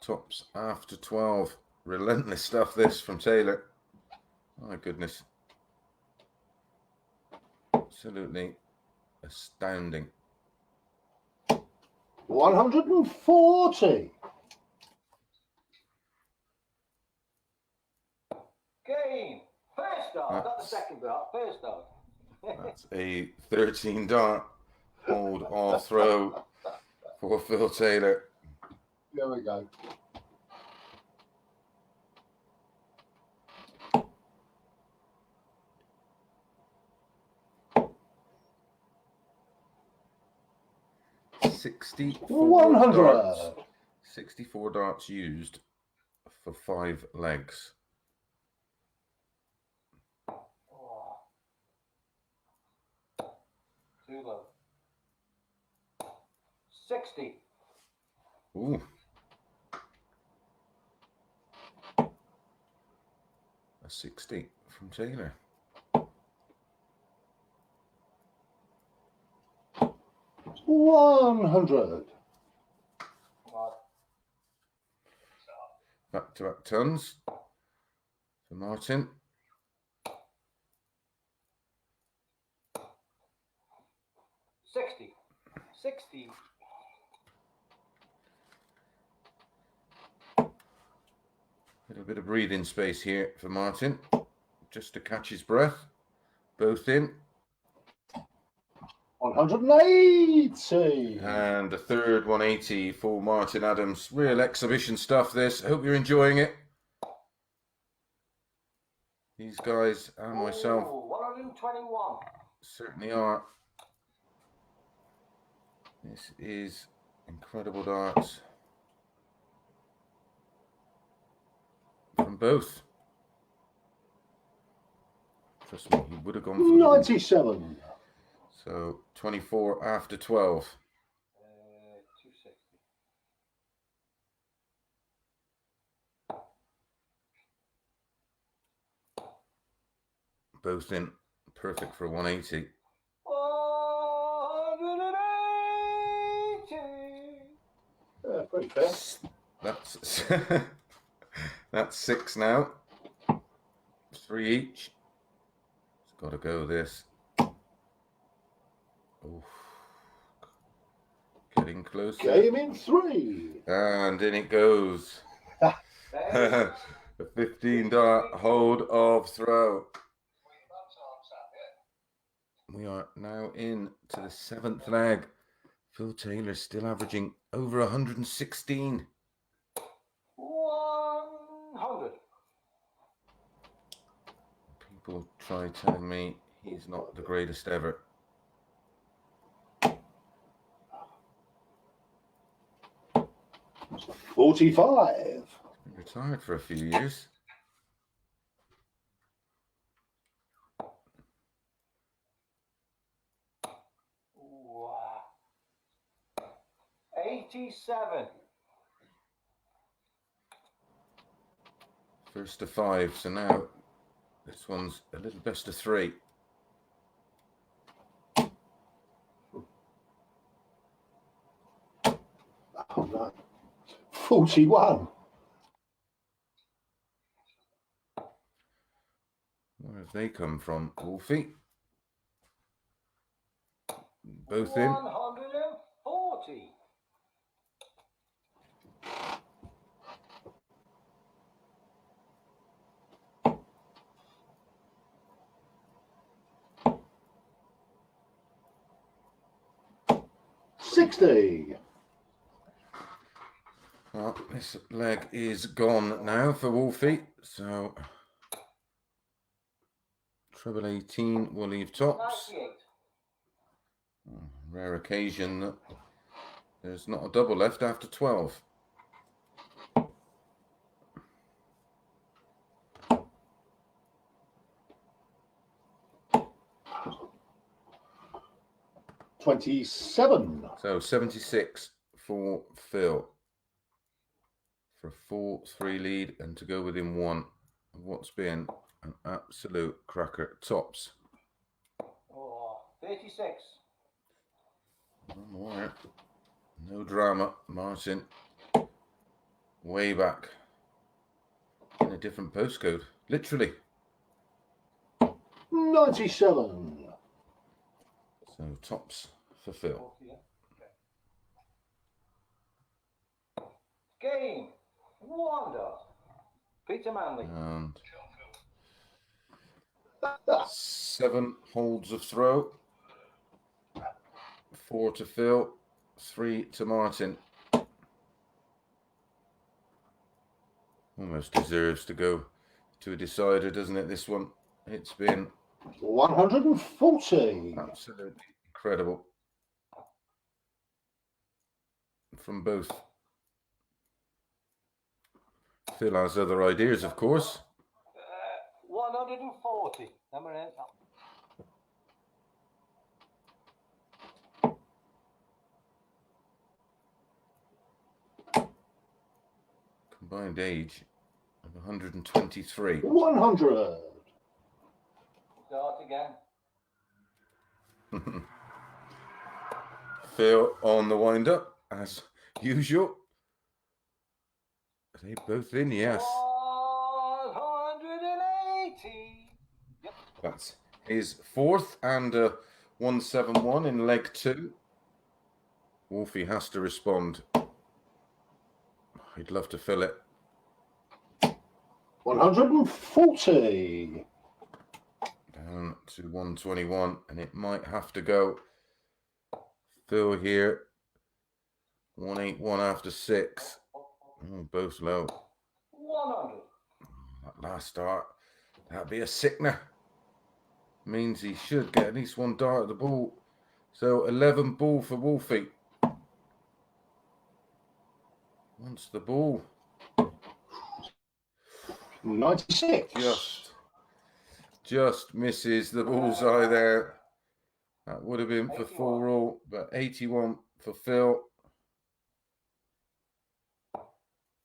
Speaker 2: Tops after 12. Relentless stuff this from Taylor. My goodness. Absolutely astounding.
Speaker 3: 140.
Speaker 5: Game. First dart, not the second dart. First dart.
Speaker 2: That's a 13 dart. Hold or throw for Phil Taylor.
Speaker 3: There we go.
Speaker 2: Darts. 64 darts used for 5 legs.
Speaker 5: Oh. Too low. 60.
Speaker 2: Ooh. 60 from Taylor.
Speaker 3: 100.
Speaker 2: Back-to-back tons for Martin.
Speaker 5: 60. 60.
Speaker 2: Little bit of breathing space here for Martin, just to catch his breath. Both in.
Speaker 3: 180.
Speaker 2: And a third 180 for Martin Adams. Real exhibition stuff this. Hope you're enjoying it. These guys and myself
Speaker 5: 121.
Speaker 2: certainly are. This is incredible darts from both. Trust me, he would have gone for the
Speaker 3: 97.
Speaker 2: So 24 after 12.
Speaker 5: 260.
Speaker 2: Both in. Perfect for a 180.
Speaker 5: 180.
Speaker 3: Pretty fair.
Speaker 2: That's that's 6 now. 3 each. It's got to go this. Oof. Getting closer.
Speaker 3: Game in 3.
Speaker 2: And in it goes. A 15 dart hold of throw. We are now in to the 7th leg. Phil Taylor still averaging over 116.
Speaker 5: 100.
Speaker 2: People try telling me he's not the greatest ever.
Speaker 3: 45.
Speaker 2: He's been retired for a few years.
Speaker 5: Wow. 87.
Speaker 2: First to 5, so now this one's a little best of 3.
Speaker 3: Oh, no. 41.
Speaker 2: Where have they come from, Wolfie? Both in.
Speaker 5: 140.
Speaker 3: $60.
Speaker 2: Well, this leg is gone now for Wolfie, so treble 18 will leave tops.
Speaker 5: 98.
Speaker 2: Rare occasion that there's not a double left after 12.
Speaker 3: $27.
Speaker 2: So 76 for Phil for a 4-3 lead and to go within 1 of what's been an absolute cracker. Tops.
Speaker 5: Oh, 36.
Speaker 2: One more. No drama. Martin way back in a different postcode, literally.
Speaker 3: 97.
Speaker 2: So tops for Phil.
Speaker 5: Game. Wonder. Peter Manley.
Speaker 2: And 7 holds of throw. 4 to Phil, 3 to Martin. Almost deserves to go to a decider, doesn't it, this one? It's been
Speaker 3: 140.
Speaker 2: absolutely incredible from both. Phil has other ideas, of course.
Speaker 5: 140. Number 8.
Speaker 2: Combined age of 123.
Speaker 3: 100.
Speaker 5: Start again.
Speaker 2: Phil on the wind up as usual. Are they both in? Yes.
Speaker 5: 180. Yep.
Speaker 2: That's his fourth and 171 in leg 2. Wolfie has to respond. He'd love to fill it.
Speaker 3: 140.
Speaker 2: Down to 121, and it might have to go. Phil here. 181 after 6. Oh, both low.
Speaker 5: 100.
Speaker 2: That last start, that'd be a sickener. Means he should get at least one dart at the ball. So 11 ball for Wolfie. Wants the ball.
Speaker 3: 96.
Speaker 2: Just misses the bullseye there. That would have been for 4 all, but 81 for Phil.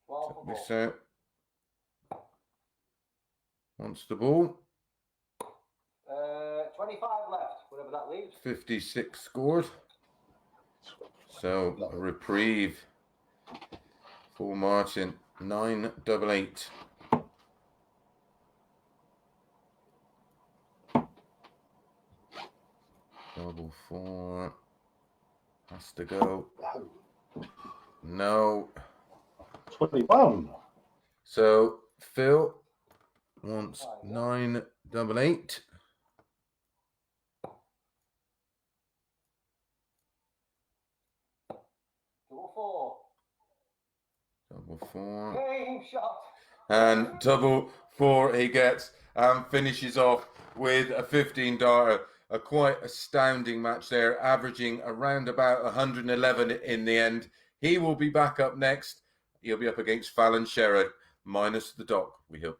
Speaker 5: 12 for
Speaker 2: Miss
Speaker 5: ball.
Speaker 2: out. Wants the ball.
Speaker 5: 25 left, whatever that leaves.
Speaker 2: 56 scored. So a reprieve for Martin. 988. Double 4. Has to go. No.
Speaker 3: 21.
Speaker 2: So Phil wants 988.
Speaker 5: Double 4.
Speaker 2: Double 4.
Speaker 5: Game shot.
Speaker 2: And double 4 he gets and finishes off with a 15 darter. A quite astounding match there, averaging around about 111 in the end. He will be back up next. He'll be up against Fallon Sherrock, minus the dock, we hope.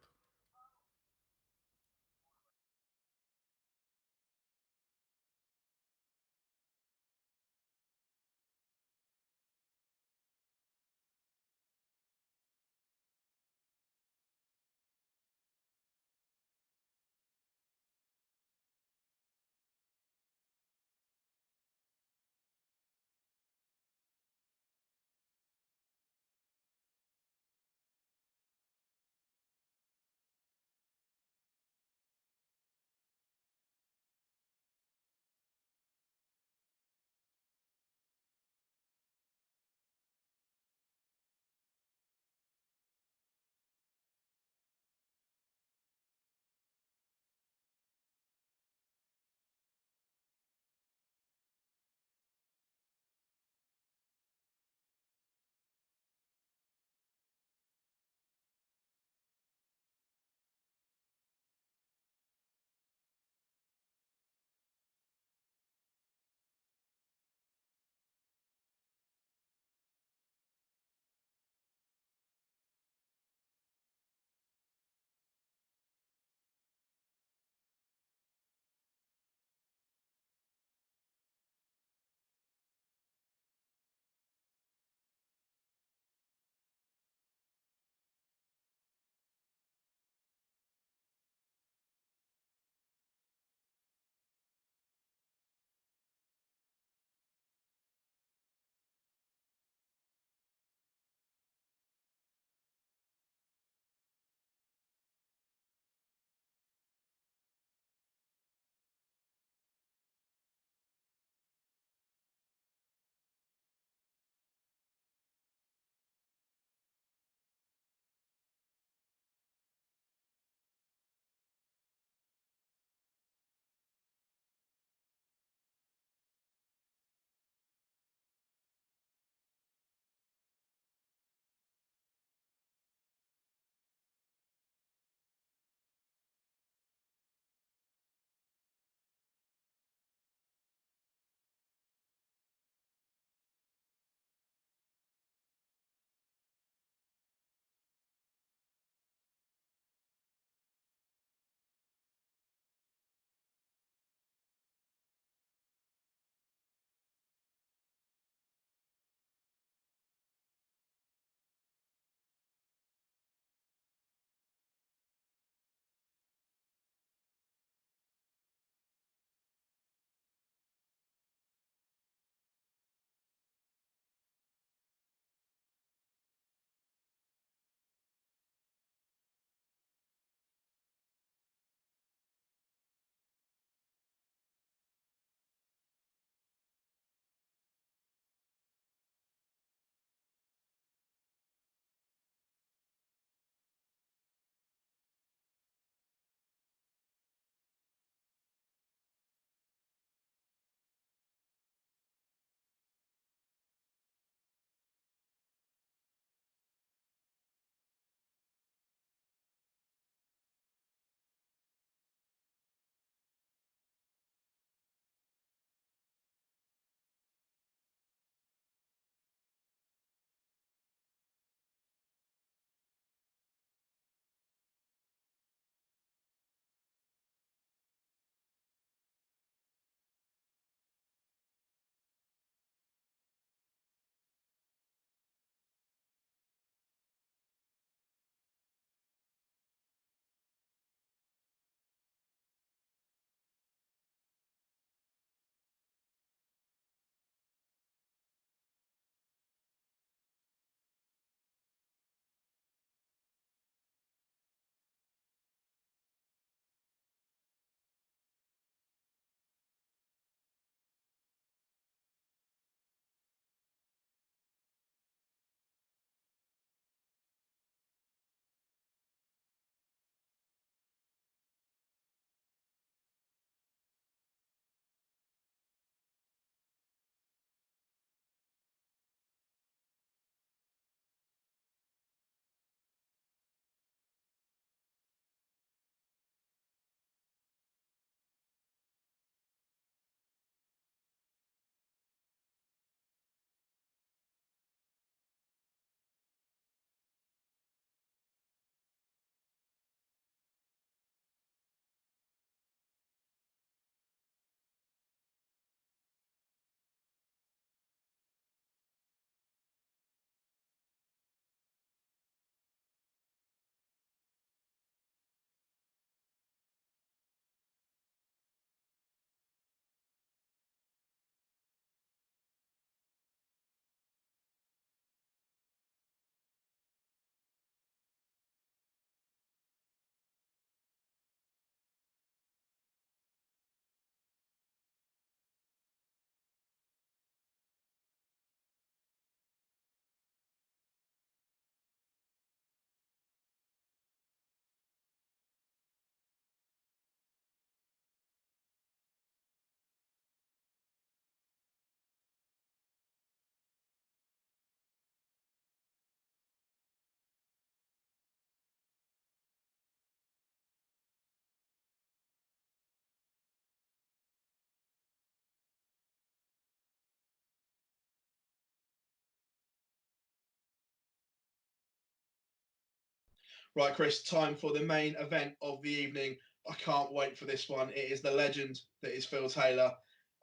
Speaker 1: Right, Chris, time for the main event of the evening. I can't wait for this one. It is the legend that is Phil Taylor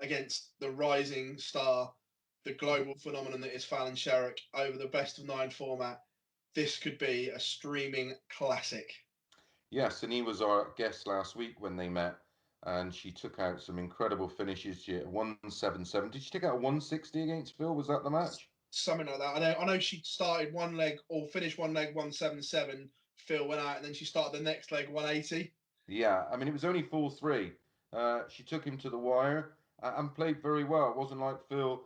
Speaker 1: against the rising star, the global phenomenon that is Fallon Sherrock over the best of 9 format. This could be a streaming classic.
Speaker 2: Yes, and he was our guest last week when they met, and she took out some incredible finishes. She hit 177. Did she take out a 160 against Phil? Was that the match?
Speaker 1: Something like that. I know she started one leg or finished one leg 177. Phil went out, and then she started the next leg 180.
Speaker 2: Yeah, I mean, it was only 4-3. She took him to the wire and played very well. It wasn't like Phil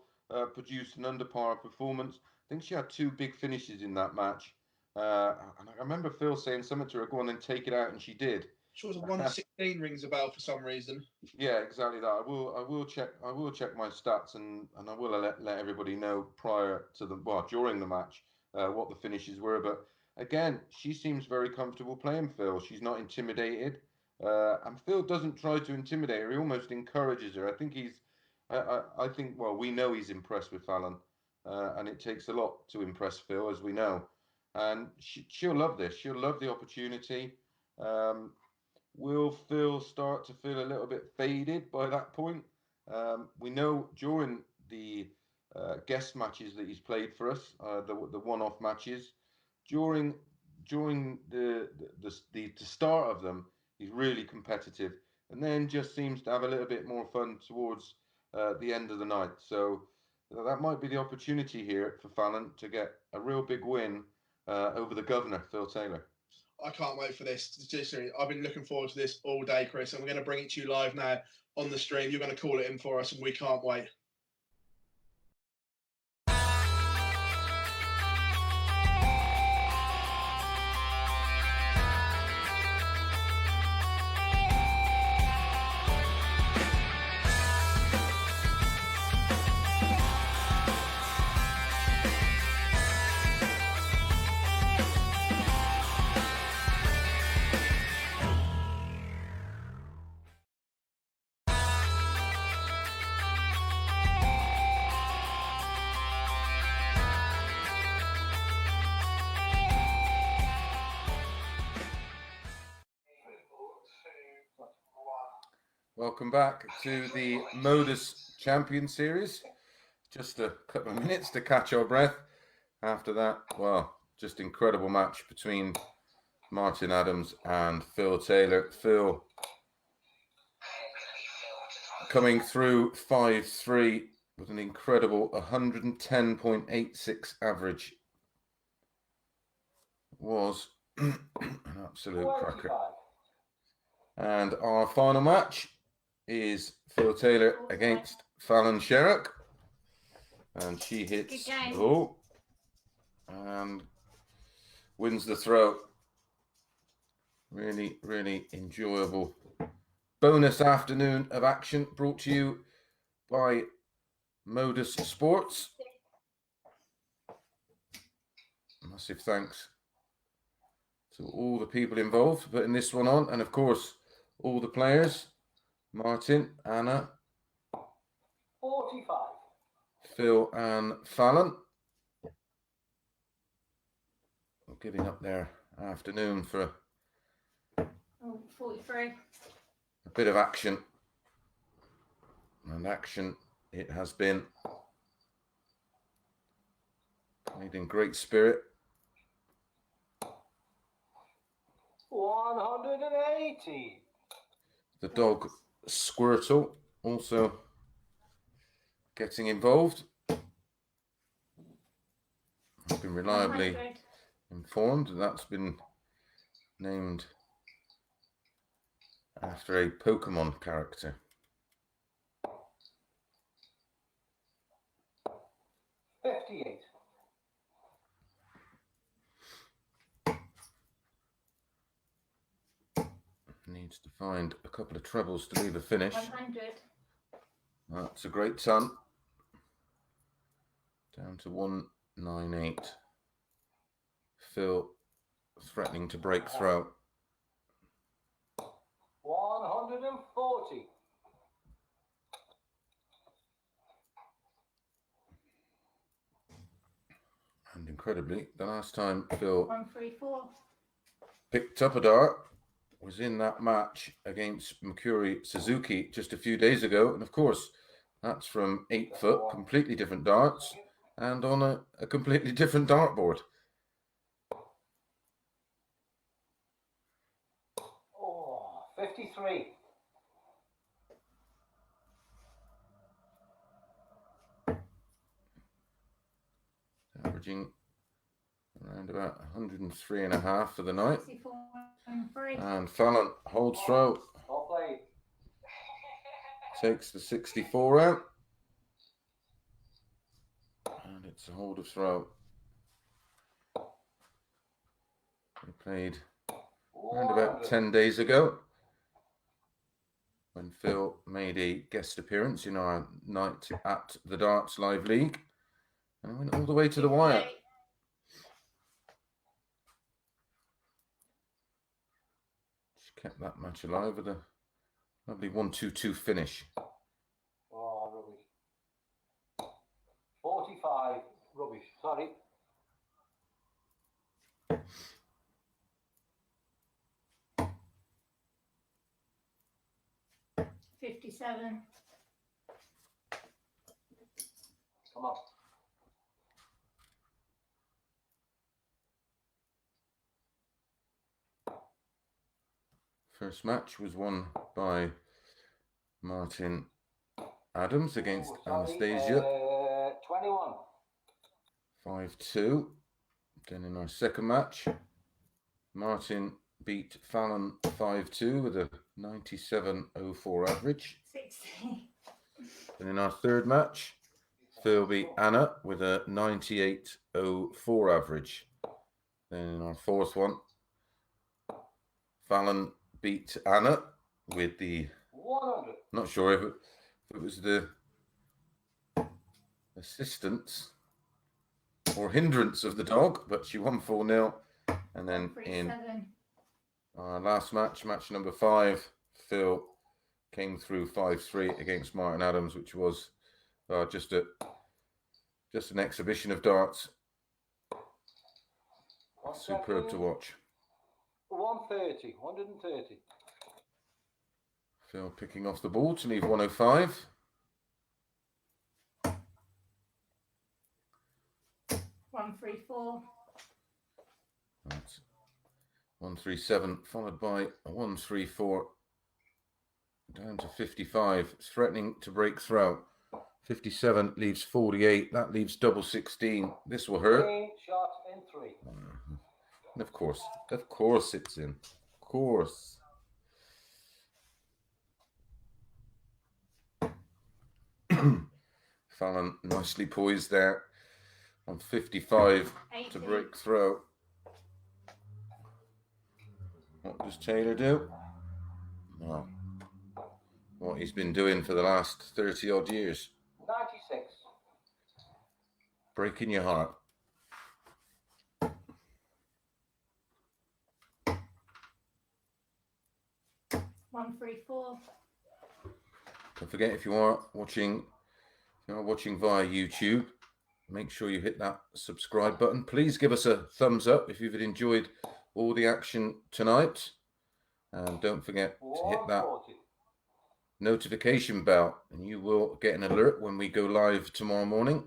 Speaker 2: produced an under par performance. I think she had 2 big finishes in that match. And I remember Phil saying something to her, go on and take it out, and she did.
Speaker 1: She was a 116 rings a bell for some reason.
Speaker 2: Yeah, exactly that. I will check my stats, and I will let everybody know prior to during the match what the finishes were. But again, she seems very comfortable playing Phil. She's not intimidated, and Phil doesn't try to intimidate her. He almost encourages her. I think I think we know he's impressed with Fallon, and it takes a lot to impress Phil, as we know, and she'll love this. She'll love the opportunity. Will Phil start to feel a little bit faded by that point? We know during the guest matches that he's played for us, the one-off matches, during the start of them, he's really competitive, and then just seems to have a little bit more fun towards the end of the night. So that might be the opportunity here for Fallon to get a real big win over the governor, Phil Taylor.
Speaker 1: I can't wait for this. Seriously, I've been looking forward to this all day, Chris, and we're going to bring it to you live now on the stream. You're going to call it in for us, and we can't wait.
Speaker 2: Welcome back to the MODUS Champion Series. Just a couple of minutes to catch our breath. After that, just incredible match between Martin Adams and Phil Taylor. Phil coming through 5-3 with an incredible 110.86 average. Was an absolute cracker. And our final match is Phil Taylor against Fallon Sherrock. And she hits, and wins the throw. Really, really enjoyable bonus afternoon of action brought to you by MODUS Sports. Massive thanks to all the people involved for putting this one on, and of course all the players: Martin, Anna,
Speaker 5: 45.
Speaker 2: Phil and Fallon. Giving up their afternoon for
Speaker 4: 43.
Speaker 2: a bit of action. And action it has been. Played in great spirit.
Speaker 5: 180.
Speaker 2: The dog Squirtle also getting involved. I've been reliably
Speaker 4: 100.
Speaker 2: informed that's been named after a Pokemon character.
Speaker 5: 58.
Speaker 2: Needs to find a couple of trebles to leave a finish.
Speaker 4: 100.
Speaker 2: That's a great ton. Down to 198. Phil threatening to break throw.
Speaker 5: 140.
Speaker 2: And incredibly, the last time Phil
Speaker 4: 134.
Speaker 2: picked up a dart, was in that match against Makuri Suzuki just a few days ago. And of course, that's from 8 foot, completely different darts, and on a completely different dartboard.
Speaker 5: Oh, 53.
Speaker 2: Averaging around about 103.5 for the night.
Speaker 4: 64.3.
Speaker 2: And Fallon holds throw,
Speaker 5: Well played.
Speaker 2: takes the 64 out. And it's a hold of throw. We played around about 10 days ago when Phil made a guest appearance in our Night at the Darts Live League. And went all the way to the wire. She kept that match alive with a lovely 1-2-2 finish.
Speaker 5: Oh, rubbish. 45. Rubbish. Sorry.
Speaker 4: $57.
Speaker 5: Come on.
Speaker 2: First match was won by Martin Adams against Anastasia.
Speaker 5: 21.
Speaker 2: 5-2. Then in our second match, Martin beat Fallon 5-2 with a 97.04 average.
Speaker 4: 60.
Speaker 2: And in our third match, Phil beat Anna with a 98.04 average. Then in our fourth one, Fallon beat Anna with the
Speaker 5: 100.
Speaker 2: not sure if it was the assistance or hindrance of the dog, but she won 4-0. And then in our last match, match number 5, Phil came through 5-3 against Martin Adams, which was just an exhibition of darts. Superb to watch.
Speaker 5: 130. 130.
Speaker 2: Phil picking off the ball to leave 105.
Speaker 4: $134.
Speaker 2: That's 137, followed by a 134, down to 55, threatening to break through. 57 leaves 48, that leaves double 16. This will hurt.
Speaker 5: Shot in 3.
Speaker 2: And of course it's in. Of course. Fallon nicely poised there on 55 to break through. What does Taylor do? Well, what he's been doing for the last 30 odd years.
Speaker 5: 96.
Speaker 2: Breaking your heart.
Speaker 4: $134.
Speaker 2: Don't forget, if you are watching via YouTube, make sure you hit that subscribe button. Please give us a thumbs up if you've enjoyed all the action tonight. And don't forget to hit that notification bell and you will get an alert when we go live tomorrow morning.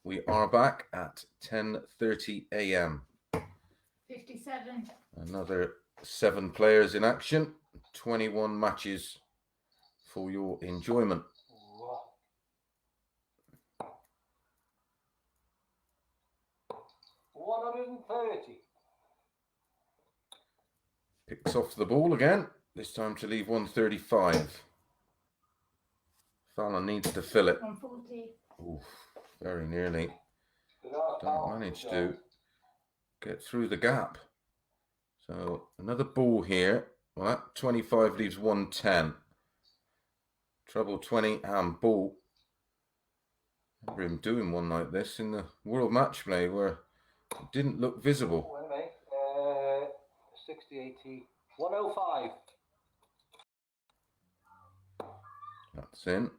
Speaker 2: We are back at 10:30 a.m.
Speaker 4: 57.
Speaker 2: Another 7 players in action, 21 matches for your enjoyment.
Speaker 5: $130.
Speaker 2: Picks off the ball again, this time to leave 135. Fallon needs to fill it.
Speaker 4: 140.
Speaker 2: Oof, very nearly. Don't manage to get through the gap. So another ball here. Well, that 25 leaves 110. Treble 20 and ball. I remember him doing one like this in the World Match Play where it didn't look visible.
Speaker 5: Wait a minute. 60, 80, 105.
Speaker 2: That's in.